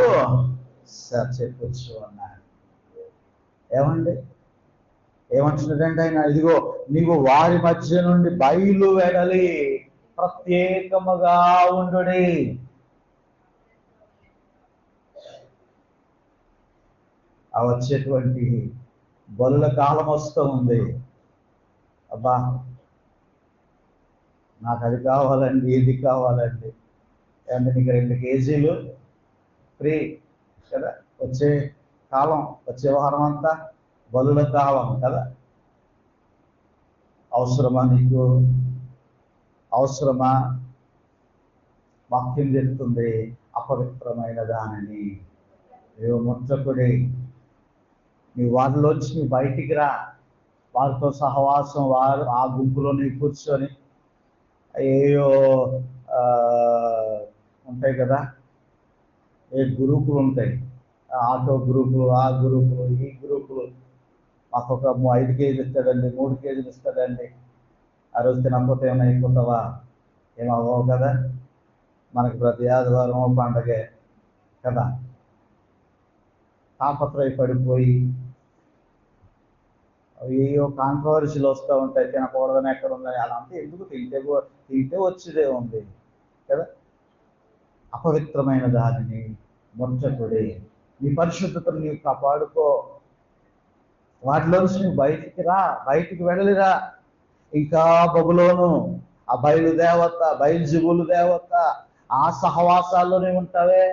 చెప్పుచ్చు అన్నాడు. ఏమండి, ఏమంటున్నాడంటే ఆయన, ఇదిగో నీవు వారి మధ్య నుండి బయలు వెడలి ప్రత్యేకముగా ఉండుడి. ఆ వచ్చేటువంటి బలుల కాలం వస్తూ ఉంది. అబ్బా నాకు అది కావాలండి, ఇది కావాలండి, అంటే నీకు 2 కేజీలు ఫ్రీ కదా. వచ్చే కాలం, వచ్చే వారం అంతా బలుల కాలం కదా. అవసరమా నీకు? అవసరమా? వాక్యం చెప్తుంది, అపవిత్రమైన దానిని నీవు ముట్టకుడి, నీ వారిలోంచి నువ్వు బయటికి రా. వారితో సహవాసం, వారు ఆ గుంపులోని కూర్చొని ఏయో ఉంటాయి కదా, గ్రూపులు ఉంటాయి, ఆటో గ్రూపులు, ఆ గ్రూపులు, ఈ గ్రూపులు. మాకు ఒక 5 కేజీలు ఇస్తాడండి, 3 కేజీలు ఇస్తాడండి, ఆ రోజు తినకపోతే ఏమైనా అయిపోతావా, ఏమవ్వవు కదా, మనకి ప్రతి ఆదివారం పండగే కదా. తాపత్రయపడిపోయి ఏయో కాంట్రవర్సీలు వస్తూ ఉంటాయి, తినకూడదని ఎక్కడ ఉందని. అదంతా ఎందుకు? తింటే వచ్చేదే ఉంది కదా. అపవిత్రమైన దానిని ముట్టకుడి, నీ పరిశుద్ధతను నీవు కాపాడుకో, వాటిలోంచి నువ్వు బయటికి వెళ్ళలిరా. ఇంకా బబులోను, ఆ బయలుదేవత, బయలుజీవులు దేవత, ఆ సహవాసాల్లోనే ఉంటావే.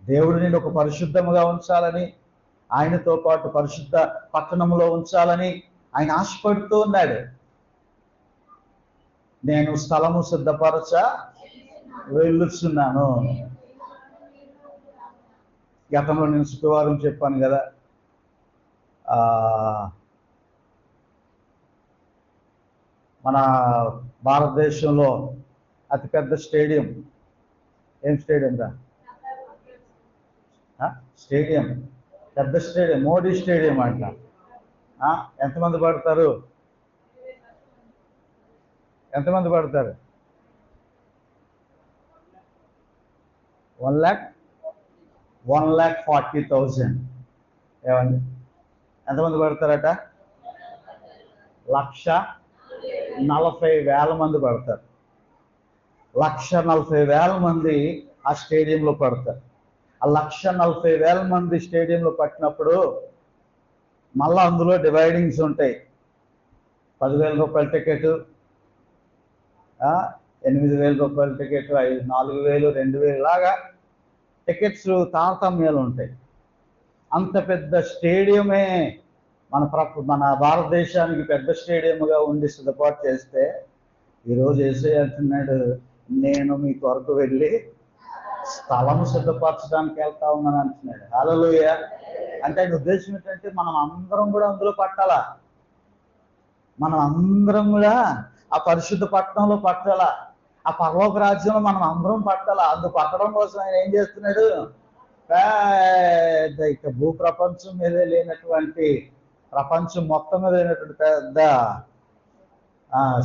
దేవుడు నేను ఒక పరిశుద్ధముగా ఉంచాలని, ఆయనతో పాటు పరిశుద్ధ పట్టణంలో ఉంచాలని ఆయన ఆశపడుతూ ఉన్నాడు. నేను స్థలము సిద్ధపరచ వెళ్ళుచున్నాను. గతంలో నేను శుక్రవారం చెప్పాను కదా, మన భారతదేశంలో అతిపెద్ద స్టేడియం, ఏం స్టేడియం రా? స్టేడియం, పెద్ద స్టేడియం, మోడీ స్టేడియం అంట. ఎంతమంది పడతారు? ఎంతమంది పడతారు? 1,40,000. ఏమండి, ఎంతమంది పడతారట? 1,40,000 మంది పడతారు. 1,40,000 మంది ఆ స్టేడియంలో పడతారు. ఆ 1,40,000 మంది స్టేడియంలో పట్టినప్పుడు మళ్ళా అందులో డివైడింగ్స్ ఉంటాయి. 10,000 రూపాయల టికెట్, 8,000 రూపాయల టికెట్, 4,000, 2,000 లాగా టికెట్స్ తారతమ్యాలు ఉంటాయి. అంత పెద్ద స్టేడియమే మన భారతదేశానికి పెద్ద స్టేడియంగా ఉండి సిద్ధపాటు చేస్తే, ఈరోజు యేసయ్య అంటున్నాడు, నేను మీ కొరకు వెళ్ళి స్థలము సిద్ధపరచడానికి వెళ్తా ఉన్నాను అంటున్నాడు. హల్లెలూయా. అంటే ఆయన ఉద్దేశం ఏంటంటే మనం అందరం కూడా అందులో పట్టాలా, మనం అందరం కూడా ఆ పరిశుద్ధ పట్టణంలో పట్టాలా, ఆ పరలోక రాజ్యంలో మనం అందరం పట్టాలా. అందుకు పట్టడం కోసం ఆయన ఏం చేస్తున్నాడు? పెద్ద ఇక భూ ప్రపంచం మీదే లేనటువంటి, ప్రపంచం మొత్తం మీద లేనటువంటి పెద్ద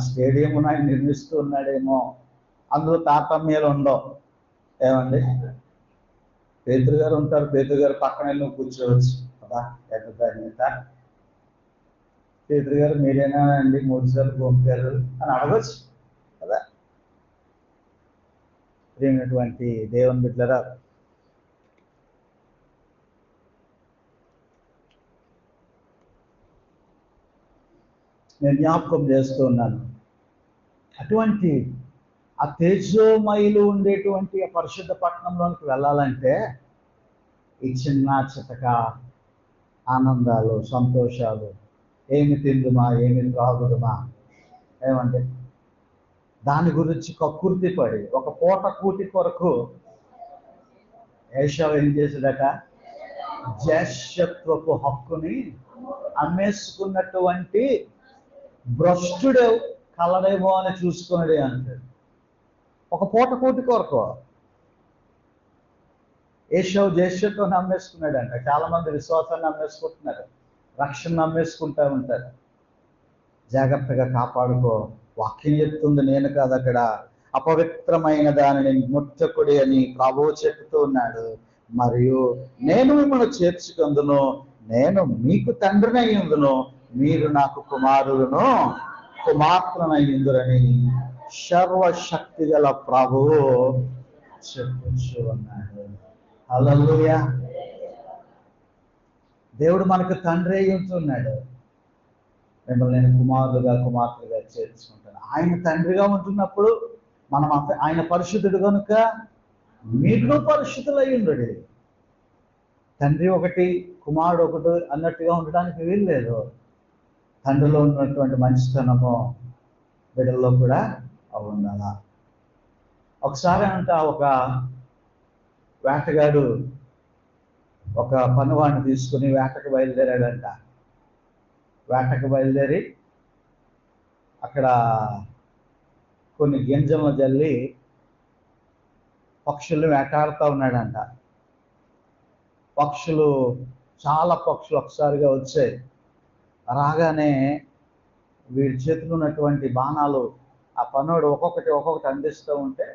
స్టేడియం ఆయన నిర్మిస్తూ ఉన్నాడేమో. అందులో తారతమ్యాలు ఉండవు. ఏమండి, పేతురు గారు ఉంటారు, పేతురు గారు పక్కన వెళ్ళి నువ్వు కూర్చోవచ్చు కదా, ఎంత పేతురు గారు మీరేనా అండి 3 సార్లు పంపారు అని అడగచ్చు కదా. ప్రియమైనటువంటి దేవుని బిడ్డలారా, నేను జ్ఞాపకం చేస్తూ ఉన్నాను, అటువంటి ఆ తేజోమయులు ఉండేటువంటి ఆ పరిశుద్ధ పట్టణంలోనికి వెళ్ళాలంటే ఈ చిన్న చితక ఆనందాలు, సంతోషాలు, ఏమి తిందుమా, ఏమి త్రాగుదుమా, ఏమంటే దాని గురించి కక్కుర్తి పడి ఒక పూట కూటి కొరకు ఏషావు ఏం చేశాడట? జ్యేష్ఠత్వపు హక్కుని అమ్మేసుకున్నటువంటి భ్రష్టుడే కలడేమో అని చూసుకున్నాడే అంటాడు. ఒక పూట కూటి కొరకు ఏషావు జ్యేష్ఠత్వాన్ని అమ్మేసుకున్నాడంట. చాలా మంది విశ్వాసాన్ని అమ్మేసుకుంటున్నారు, రక్షణ అమ్మేసుకుంటూ ఉంటారు. జాగ్రత్తగా కాపాడుకో. వాక్యం చెప్తుంది, నేను కాదు, అక్కడ అపవిత్రమైన దానిని ముట్టకుడి అని ప్రభువు చెప్తూ ఉన్నాడు. మరియు నేను మిమ్మల్ని చేర్చుకుందును, నేను మీకు తండ్రినయ్యుందును, మీరు నాకు కుమారులను కుమార్తెనయ్యుందురని సర్వశక్తి గల ప్రభువు చెప్పుచు ఉన్నాడు. హల్లెలూయా. దేవుడు మనకు తండ్రి అయి ఉంటున్నాడు. మిమ్మల్ని నేను కుమారులుగా కుమార్తెలుగా చేర్చుకుంటాను. ఆయన తండ్రిగా ఉంటున్నప్పుడు మనం ఆయన పరిశుద్ధుడు కనుక మీరు పరిశుద్ధులై ఉండడు. తండ్రి ఒకటి, కుమారుడు ఒకటి అన్నట్టుగా ఉండడానికి వీల్లేదు. తండ్రిలో ఉన్నటువంటి మంచితనము బిడ్డల్లో కూడా ఉండాలా. ఒకసారి ఒక వేటగాడు ఒక పనివాడిని తీసుకుని వేటకు బయలుదేరాడంట. వేటకు బయలుదేరి అక్కడ కొన్ని గింజలను జల్లి పక్షుల్ని వేటాడుతూ ఉన్నాడంట. పక్షులు, చాలా పక్షులు ఒకసారిగా వచ్చాయి. రాగానే వీడి చేతిలో ఉన్నటువంటి బాణాలు ఆ పనోడు ఒక్కొక్కటి అందిస్తూ ఉంటే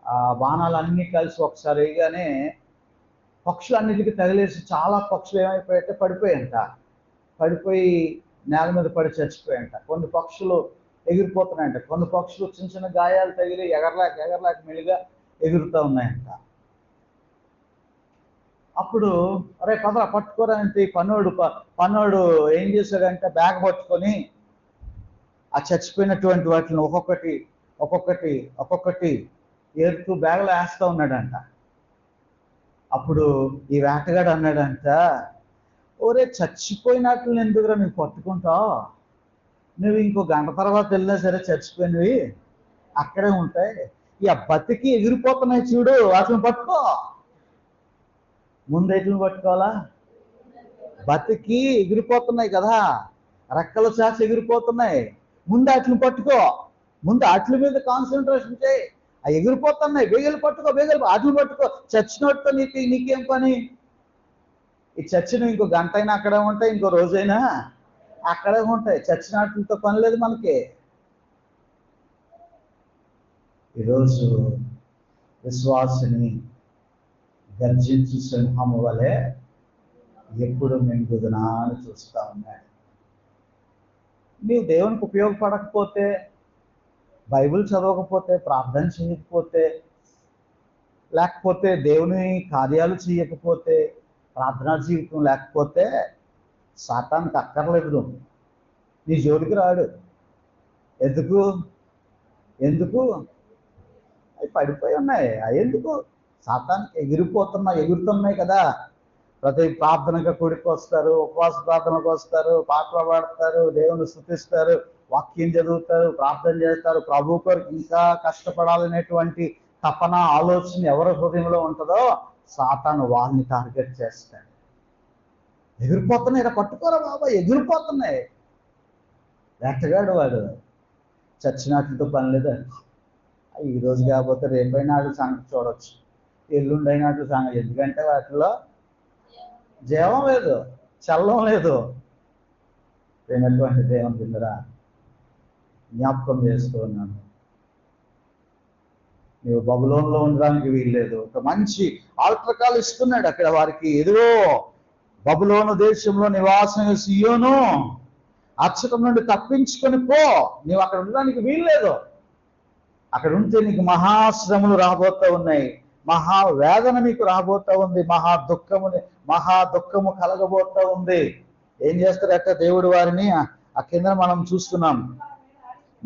ఆ బాణాలన్నీ కలిసి ఒకసారి వేయగానే పక్షులన్నిటికీ తగిలేసి చాలా పక్షులు ఏమైపోయాయంటే పడిపోయాయంట. పడిపోయి నేల మీద పడి చచ్చిపోయాయంట. కొన్ని పక్షులు ఎగిరిపోతున్నాయంట. కొన్ని పక్షులు చిన్న చిన్న గాయాలు తగిలి ఎగరలేక మెల్లిగా ఎగురుతూ ఉన్నాయంట. అప్పుడు అరే పదరా పట్టుకోరా అంటే పన్నోడు ఏం చేశాడంటే బ్యాగ్ పట్టుకొని ఆ చచ్చిపోయినటువంటి వాటిని ఒక్కొక్కటి ఏరుతూ బ్యాగ్లో వేస్తూ ఉన్నాడంట. అప్పుడు ఈ వేటగాడు అన్నాడంట, ఓరే చచ్చిపోయినట్లు ఎందుకురా నువ్వు పట్టుకుంటావు, నువ్వు ఇంకో గంట తర్వాత వెళ్ళినా సరే చచ్చిపోయినవి అక్కడే ఉంటాయి, ఇక బతికి ఎగిరిపోతున్నాయి చూడు వాటిని పట్టుకో. ముందు ఎట్లని పట్టుకోవాలా? బతికి ఎగిరిపోతున్నాయి కదా, రెక్కలు చాచి ఎగిరిపోతున్నాయి, ముందు వాటిని పట్టుకో. ముందు వాటి మీద కాన్సన్ట్రేషన్ చేయి. ఆ ఎగిరిపోతున్నాయి, బేగలు పట్టుకో, వాటిని పట్టుకో. చచ్చినట్టు నీకేం పని? ఈ చచ్చిన ఇంకో గంట అయినా అక్కడే ఉంటాయి, ఇంకో రోజైనా అక్కడే ఉంటాయి. చచ్చినట్లతో పని లేదు మనకి. ఈరోజు విశ్వాసిని గర్జించు సింహము వలె ఎప్పుడు మింగుదునా అని చూస్తా ఉన్నాడు. నీవు దేవునికి ఉపయోగపడకపోతే, బైబిల్ చదవకపోతే, ప్రార్థన చేయకపోతే, లేకపోతే దేవుని కార్యాలు చేయకపోతే, ప్రార్థనా జీవితం లేకపోతే సాతానికి అక్కర్లేదు, నీ జోలికి రాడు. ఎందుకు అవి పడిపోయి ఉన్నాయి. ఎందుకు? సాతానికి ఎగురుతున్నాయి కదా. ప్రతి ప్రార్థనకు కూడికి వస్తారు, ఉపవాస ప్రార్థనకు వస్తారు, పాటలు పాడతారు, దేవుని స్తుతిస్తారు, వాక్యం చదువుతారు, ప్రార్థన చేస్తారు. ప్రభు కొరకు ఇంకా కష్టపడాలనేటువంటి తపన, ఆలోచన ఎవరి హృదయంలో ఉంటుందో సాతాను వాళ్ళని టార్గెట్ చేస్తాడు. ఎగిరిపోతున్నాయి, ఇలా పట్టుకోరా బాబా, ఎగిరిపోతున్నాయి. వేటగాడు వాడు. చచ్చినట్లతో పని లేదు. ఈ రోజు కాకపోతే రేపైనా వాటి సంగతి చూడవచ్చు, ఎల్లుండైనా వాటి సంగతి. ఎందుకంటే వాటిలో జీవం లేదు, చల్లం లేదు. ప్రేమటువంటి దేవుని బిడ్డరా, జ్ఞాపకం చేస్తూ ఉన్నాను, నీవు బబులోన్లో ఉండడానికి వీల్లేదు. ఒక మంచి ఆల్ట్రకాలు ఇస్తున్నాడు అక్కడ వారికి. ఎదుగో బబులోను దేశంలో నివాసం సియోను, అచ్చట నుండి తప్పించుకొని పో, నీవు అక్కడ ఉండడానికి వీల్లేదు. అక్కడ ఉంటే నీకు మహాశ్రమలు రాబోతూ ఉన్నాయి, మహావేదన నీకు రాబోతూ ఉంది, మహా దుఃఖము కలగబోతూ ఉంది. ఏం చేస్తారట దేవుడు వారిని? ఆ కింద మనం చూస్తున్నాం,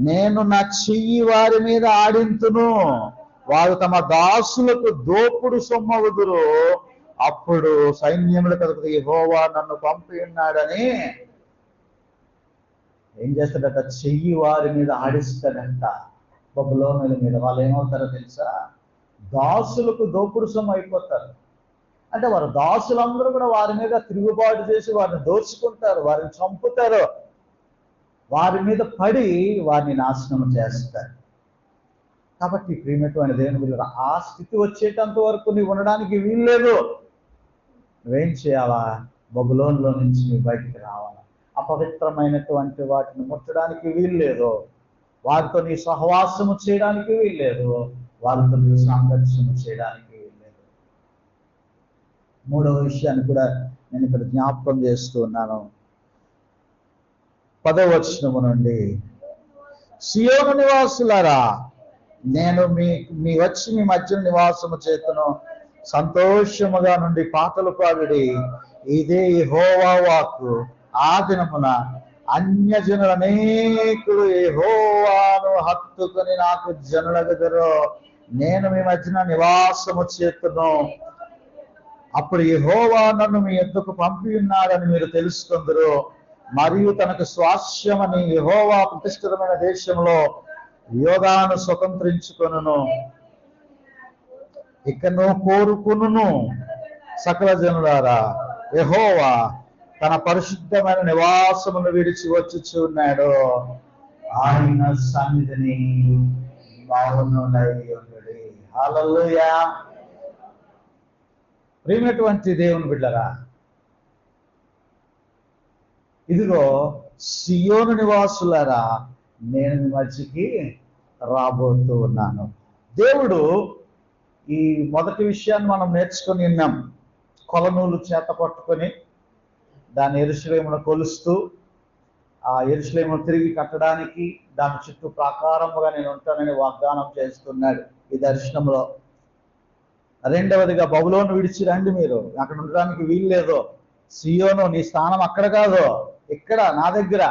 నేను నా చెయ్యి వారి మీద ఆడింతును, వారు తమ దాసులకు దోపుడు సొమ్మవుదురు, అప్పుడు సైన్యముల కలుగుతూ యెహోవా నన్ను పంపి ఉన్నాడని ఏం చేస్తాడట? చెయ్యి వారి మీద ఆడిస్తాడంట. బబులోనుల మీద వాళ్ళు ఏమవుతారో తెలుసా? దాసులకు దోపుడు సొమ్ము అయిపోతారు. అంటే వారు దాసులందరూ కూడా వారి మీద తిరుగుబాటు చేసి వారిని దోచుకుంటారు, వారిని చంపుతారు, వారి మీద పడి వారిని నాశనం చేస్తారు. కాబట్టి ప్రియమైనటువంటి దేవుని బిడ్డలారా, ఆ స్థితి వచ్చేటంత వరకు నీవు ఉండడానికి వీల్లేదు. నువ్వేం చేయాలా? బబులోనులో నుంచి నువ్వు బయటికి రావాలా. అపవిత్రమైనటువంటి వాటిని ముట్టడానికి వీల్లేదు, వారితో నీ సహవాసము చేయడానికి వీల్లేదు, వారితో నీ సాంగత్యము చేయడానికి వీల్లేదు. మూడవ విషయాన్ని కూడా నేను ఇక్కడ జ్ఞాపకం చేస్తూ ఉన్నాను. 10వ వచనము నుండి, సియోను నివాసులారా, నేను మీ వచ్చి మీ మధ్య నివాసము చేతును, సంతోషముగా నుండి పాటలు పాడుడి, ఇదే యెహోవా వాక్కు. ఆ దినమున అన్యజనులు అనేకులు యెహోవాను హత్తుకొని నాకు జనులగెదరు, నేను మీ మధ్యన నివాసము చేతును, అప్పుడు యెహోవా నన్ను మీ యొద్దకు పంపి ఉన్నాడని మీరు తెలుసుకుందరు, మరియు తనకు స్వాస్యమని యెహోవా ప్రతిష్ఠితమైన దేశంలో యోదాను స్వతంత్రించుకొనును. ఇకను కోరుకును సకల జనులారా, యెహోవా తన పరిశుద్ధమైన నివాసమును విడిచి వచ్చుచున్నాడు. ఆయన సన్నిధిని మౌనులై ఉండుడి. హల్లెలూయా. ప్రియమైనటువంటి దేవుని బిడ్డరా, ఇదిగో సియోను నివాసులారా, నేను మీ మధ్యకి రాబోతూ ఉన్నాను. దేవుడు ఈ మొదటి విషయాన్ని మనం నేర్చుకొని ఉన్నాం. కొలనూలు చేత పట్టుకొని దాన్ని యెరూషలేమును కొలుస్తూ ఆ యెరూషలేమును తిరిగి కట్టడానికి దాని చుట్టూ ప్రాకారముగా నేను ఉంటానని వాగ్దానం చేస్తున్నాడు ఈ దర్శనంలో. రెండవదిగా, బబులోను విడిచి రండి, మీరు అక్కడ ఉండడానికి వీల్లేదు. సియోను, నీ స్థానం అక్కడ కాదు, ఇక్కడ నా దగ్గర.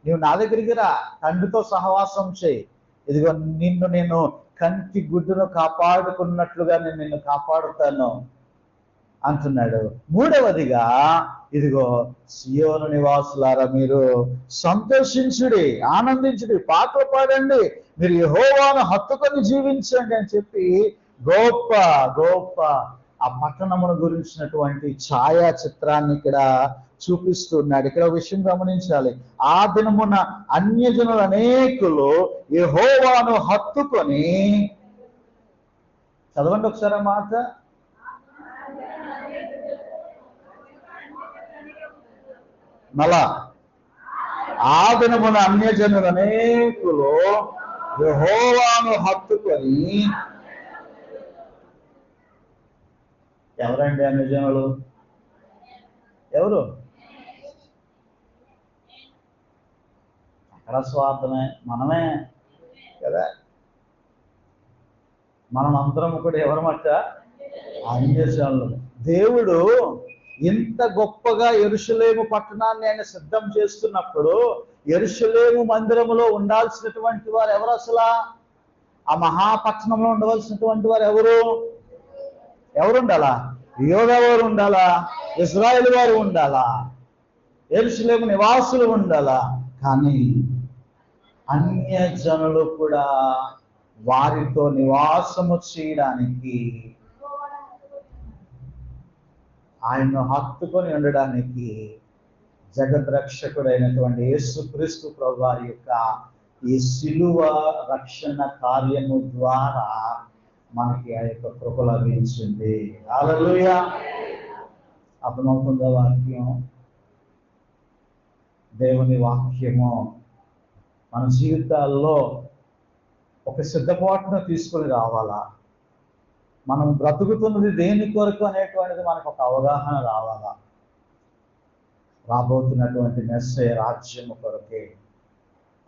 నీవు నా దగ్గరికి రా, తండ్రితో సహవాసం చేయి. ఇదిగో నిన్ను నేను కంటి గుడ్డును కాపాడుకున్నట్లుగా నేను నిన్ను కాపాడుతాను అంటున్నాడు. మూడవదిగా, ఇదిగో సియోను నివాసులారా, మీరు సంతోషించుడి, ఆనందించుడి, పాటలు పాడండి, మీరు యెహోవాను హత్తుకొని జీవించండి అని చెప్పి గొప్ప గొప్ప ఆ పట్టణమును గురించినటువంటి ఛాయా చిత్రాన్ని ఇక్కడ చూపిస్తున్నాడు. ఇక్కడ విషయం గమనించాలి. ఆ దినమున అన్యజనులు అనేకులు యెహోవాను హత్తుకొని, చదవండి ఒకసారి ఆ మాట. మళ్ళా, ఆ దినమున అన్యజనులు అనేకులు యెహోవాను హత్తుకొని. ఎవరండి అన్యజనులు? ఎవరు? అక్కడ స్వార్థమే, మనమే కదా. మనం అందరం కూడా ఎవరమట? అన్యజనులు. దేవుడు ఇంత గొప్పగా యెరూషలేము పట్టణాన్ని ఆయన సిద్ధం చేస్తున్నప్పుడు యెరూషలేము మందిరములో ఉండాల్సినటువంటి వారు ఎవరు? అసలు ఆ మహాపట్టణంలో ఉండవలసినటువంటి వారు ఎవరు? ఉండాలా? యోధా వారు ఉండాలా? ఇశ్రాయేలు వారు ఉండాలా? యెరూషలేము నివాసులు ఉండాలా? కానీ అన్యజనులు కూడా వారితో నివాసము చేయడానికి, ఆయన్ను హత్తుకొని ఉండడానికి జగద్రక్షకుడైనటువంటి యేసుక్రీస్తు ప్రభు వారి యొక్క ఈ శిలువ రక్షణ కార్యము ద్వారా మనకి ఆ యొక్క కృప లభించింది. హల్లెలూయా. అర్థమవుతుందా వాక్యం? దేవుని వాక్యము మన జీవితాల్లో ఒక సిద్ధపాటును తీసుకొని రావాలా. మనం బ్రతుకుతున్నది దేని కొరకు అనేటువంటిది మనకు ఒక అవగాహన రావాలా. రాబోతున్నటువంటి మెస్సయ రాజ్యము కొరకే.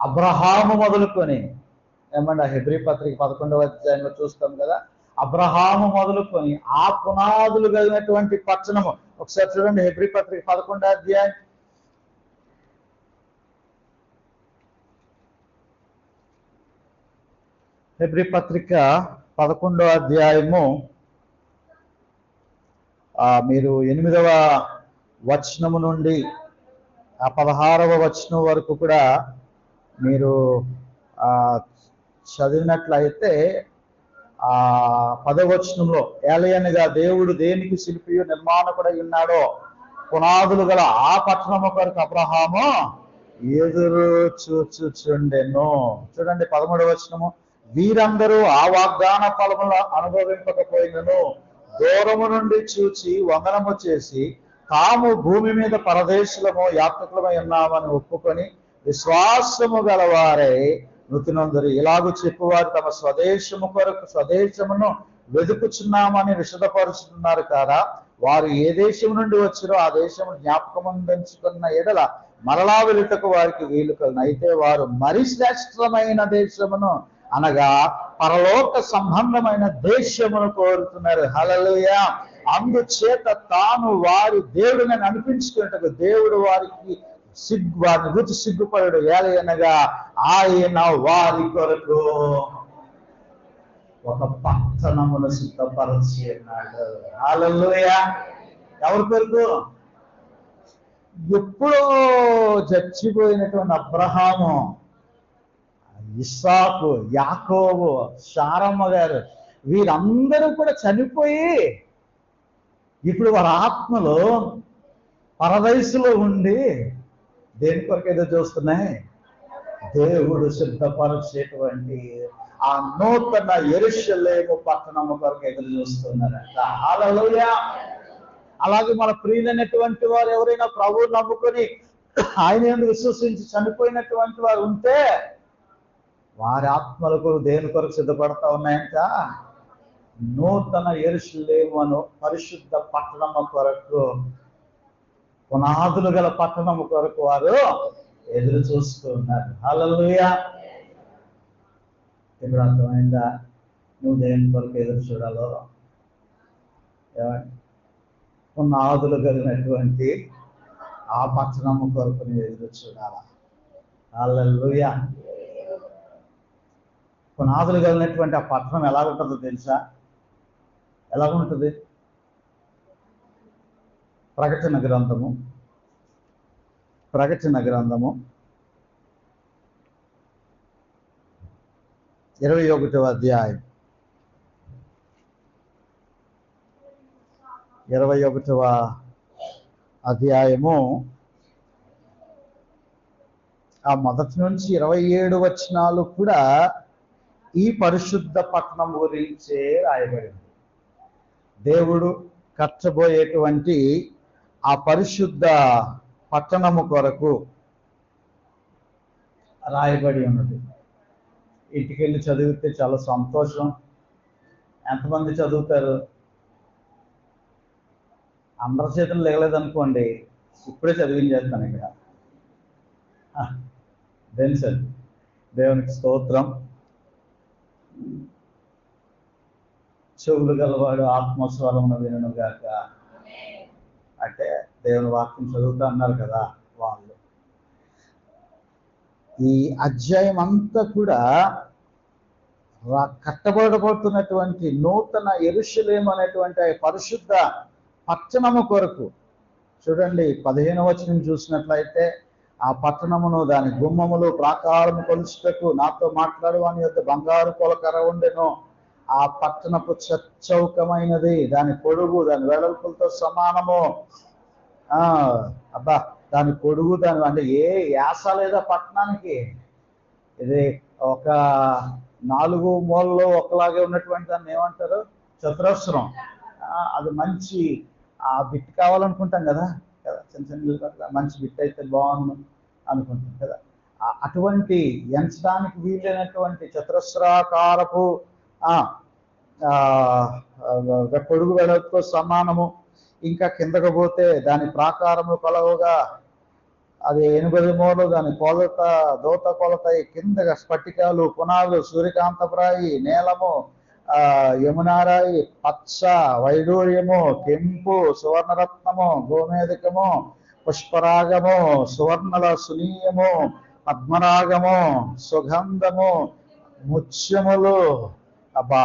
అబ్రహాము మొదలుకొని, ఏమన్నా హెబ్రీ పత్రిక 11వ అధ్యాయంలో చూస్తాం కదా, అబ్రహాము మొదలుకొని ఆ పునాదులు కలిగినటువంటి పట్టణము. ఒకసారి చూడండి, హెబ్రీ పత్రిక 11వ అధ్యాయం. హెబ్రీ పత్రిక 11వ అధ్యాయము మీరు 8వ వచనము నుండి ఆ 16వ వచనం వరకు కూడా మీరు చదివినట్లయితే ఆ 10వ వచనంలో, ఏలయనగా దేవుడు దేనికి శిల్పియు నిర్మాణకుడై ఉన్నాడో పునాదులు గల ఆ పట్టణము కొరకు అబ్రహాము ఎదురు చూచుచుండెను. చూడండి 13వ వచనము, వీరందరూ ఆ వాగ్దాన ఫలముల అనుభవింపకపోయినను దూరము నుండి చూచి వందనము చేసి తాము భూమి మీద పరదేశులము యాత్రికులమై ఉన్నామని ఒప్పుకొని విశ్వాసము గలవారై మృతినందరు. ఇలాగూ చెప్పువారు తమ స్వదేశమును వెతుకుచున్నామని విశదపరుచుతున్నారు కదా. వారు ఏ దేశం నుండి వచ్చిరో ఆ దేశము జ్ఞాపకముందుకున్న ఎడల మరలా వెలుటకు వారికి వీలు కలుగును. అయితే వారు మరి శ్రేష్టమైన దేశమును అనగా పరలోక సంబంధమైన దేశమును కోరుతున్నారు. హల్లెలూయా. అందుచేత తాను వారి దేవుడిని అనిపించుకున్నట్టుగా దేవుడు వారిని గుర్తు సిగ్గుపడు. ఏలయనగా ఆయన వారి కొరకు ఒక పట్టణమును సిద్ధపరచి ఉన్నాడు. హల్లెలూయా. ఎవరి కొరకు? ఎప్పుడో చచ్చిపోయినటువంటి అబ్రహాము, ఇస్సాకు, యాకోబు, శారమ్మ గారు, వీరందరూ కూడా చనిపోయి ఇప్పుడు వారి ఆత్మలో పరదైసులో ఉండి దేని కొరకు ఏదో చూస్తున్నాయి, దేవుడు సిద్ధపరిచేటువంటి ఆ నూతన యెరూషలేము పట్టణము కొరకు ఎదురు చూస్తున్నారంట. హల్లెలూయా. అలాగే మన ప్రియులైనటువంటి వారు ఎవరైనా ప్రభువు నమ్ముకొని ఆయన యందు విశ్వసించి చనిపోయినటువంటి వారు ఉంటే వారి ఆత్మలకు దేని కొరకు సిద్ధపడతా ఉన్నాయంట, నూతన యెరూషలేమును పరిశుద్ధ పట్టణము కొరకు, పునాదులు గల పట్టణము కొరకు వారు ఎదురు చూస్తూ ఉన్నారు. హల్లెలూయా. ఇప్పుడు అర్థమైందా నువ్వు దేని కొరకు ఎదురు చూడాలో? ఏమండి, పునాదులు కలిగినటువంటి ఆ పట్టణము కొరకు నువ్వు ఎదురు చూడాలా. హల్లెలూయా. పునాదులు కలిగినటువంటి ఆ పట్టణం ఎలా ఉంటుందో తెలుసా? ఎలా ఉంటుంది? ప్రకటన గ్రంథము 21వ అధ్యాయం 21వ అధ్యాయము ఆ మొదటి నుంచి 27 వచనాలు కూడా ఈ పరిశుద్ధ పట్టణం గురించే రాయబడింది. దేవుడు కట్టబోయేటువంటి ఆ పరిశుద్ధ పట్టణము కొరకు రాయబడి ఉన్నది. ఇంటికెళ్ళి చదివితే చాలా సంతోషం. ఎంతమంది చదువుతారు? అందరి చేతులు లేగలేదనుకోండి, ఇప్పుడే చదివించేస్తాను ఇక్కడ. తెలుసండి, దేవునికి స్తోత్రం. చెవులు గలవాడు ఆత్మస్వరమును వినును గాక అంటే దేవుని వాక్యం చదువుతా అన్నారు కదా వాళ్ళు. ఈ అధ్యాయం అంతా కూడా కట్టబడబోతున్నటువంటి నూతన యెరూషలేము అనేటువంటి పరిశుద్ధ పట్టణము కొరకు. చూడండి 15వ వచనం చూసినట్లయితే, ఆ పట్టణమును దాని గుమ్మములు ప్రాకారము కొలుచుటకు నాతో మాట్లాడు అని యొక్క బంగారు కొలకర ఉండెను. ఆ పట్టణపు చౌకమైనది, దాని పొడుగు దాని వెడల్పులతో సమానము. దాని పొడుగు దాని అంటే ఏ యాస లేదా పట్టణానికి. ఇది ఒక 4 మూలలో ఒకలాగే ఉన్నటువంటి దాన్ని ఏమంటారు? చతురస్రం. అది మంచి ఆ బిట్ కావాలనుకుంటాం కదా, చిన్న చిన్న మంచి బిట్ అయితే బాగుంది అనుకుంటాం కదా. అటువంటి ఎంచడానికి వీలైనటువంటి చతురస్రాకారపు పొడుగు వెడల్పుతో సమానము. ఇంకా కిందకు పోతే దాని ప్రాకారము కొలవుగా అది 8 మూలలు, దాని కొలత దోత కొలత, కిందగా స్ఫటికాలు, పునాదులు, సూర్యకాంతప్రాయి, నీలము, యమునారాయి, పచ్చ, వైడూర్యము, కెంపు, సువర్ణరత్నము, గోమేధికము, పుష్పరాగము, సువర్ణల సునీయము, పద్మరాగము, సుగంధము, ముత్యములు. అబ్బా,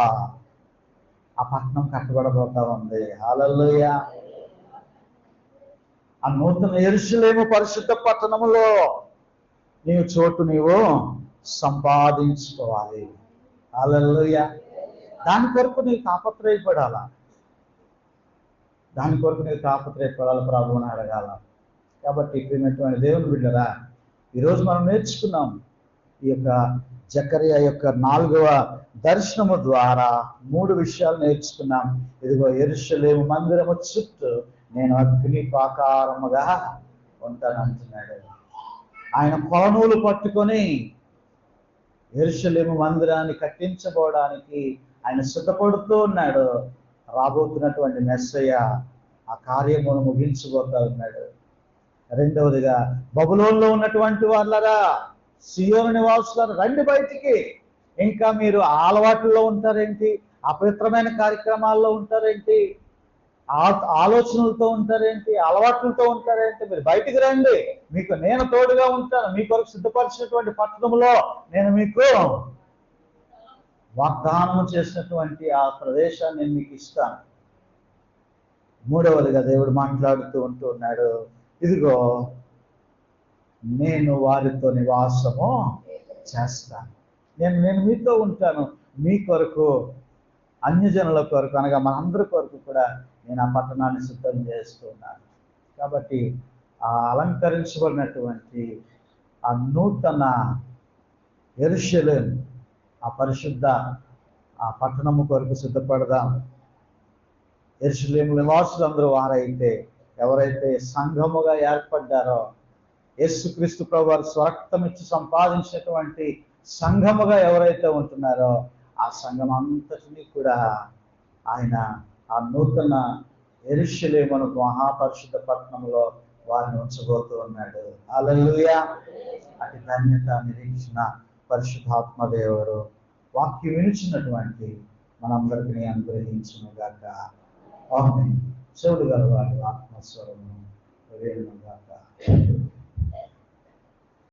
ఆ పట్టణం కట్టబడబోతా ఉంది. హల్లెలూయా. ఆ నూతన యెరూషలేము పరిశుద్ధ పట్టణములో నీవు సంపాదించుకోవాలి. హల్లెలూయా. దాని కొరకు నీవు తాపత్రయపడాలా. ప్రభువుని అడగాల. కాబట్టి ప్రియమైనటువంటి దేవుని బిడ్డరా, ఈరోజు మనం నేర్చుకున్నాం ఈ యొక్క జకరియా యొక్క 4వ దర్శనము ద్వారా 3 విషయాలు నేర్చుకున్నాం. ఇదిగో యెరూషలేము మందిరము చుట్టూ నేను అగ్ని ప్రాకారముగా ఉంటానంటున్నాడు. ఆయన కొలనూలు పట్టుకొని యెరూషలేము మందిరాన్ని కట్టించబోవడానికి ఆయన సిద్ధపడుతూ ఉన్నాడు. రాబోతున్నటువంటి మెస్సయ్య ఆ కార్యమును ముగించబోతా ఉన్నాడు. రెండవదిగా, బబులోనులో ఉన్నటువంటి వాళ్ళరా, సియోను నివాసులారా, రండి బయటికి. ఇంకా మీరు అలవాట్లలో ఉంటారేంటి? అపవిత్రమైన కార్యక్రమాల్లో ఉంటారేంటి? ఆలోచనలతో ఉంటారేంటి? అలవాట్లతో ఉంటారేంటి? మీరు బయటికి రండి, మీకు నేను తోడుగా ఉంటాను. మీ కొరకు సిద్ధపరిచినటువంటి పట్టణంలో నేను మీకు వాగ్దానం చేసినటువంటి ఆ ప్రదేశాన్ని నేను మీకు ఇస్తాను. మూడవదిగా దేవుడు మాట్లాడుతూ ఉంటున్నాడు, ఇదిగో నేను వారితో నివాసము చేస్తాను. నేను మీతో ఉంటాను. మీ కొరకు, అన్యజనుల కొరకు, అనగా మనందరి కొరకు కూడా నేను ఆ పట్టణాన్ని సిద్ధం చేస్తున్నాను. కాబట్టి ఆ అలంకరించబడినటువంటి ఆ నూతన యెరూషలేము, ఆ పరిశుద్ధ ఆ పట్టణము కొరకు సిద్ధపడదాం. యెరూషలేము నివాసులందరూ వారైతే, ఎవరైతే సంఘముగా ఏర్పడ్డారో, యేసుక్రీస్తు ప్రభు వారు స్వరక్తం ఇచ్చి సంపాదించినటువంటి సంఘముగా ఎవరైతే ఉంటున్నారో, ఆ సంఘం అంతటినీ కూడా ఆయన ఆ నూతన యెరూషలేమును మహాపరిశుద్ధ పట్టణంలో వారిని ఉంచబోతూ ఉన్నాడు. హల్లెలూయా. అతి ధన్యత, నిరీక్షణ పరిశుద్ధాత్మ దేవుడు వాక్యం వినిచినటువంటి మనందరికీ అనుగ్రహించును గాక. ఆమేన్. చెవుడు గలవాడు ఆత్మస్వరము వినుగాక.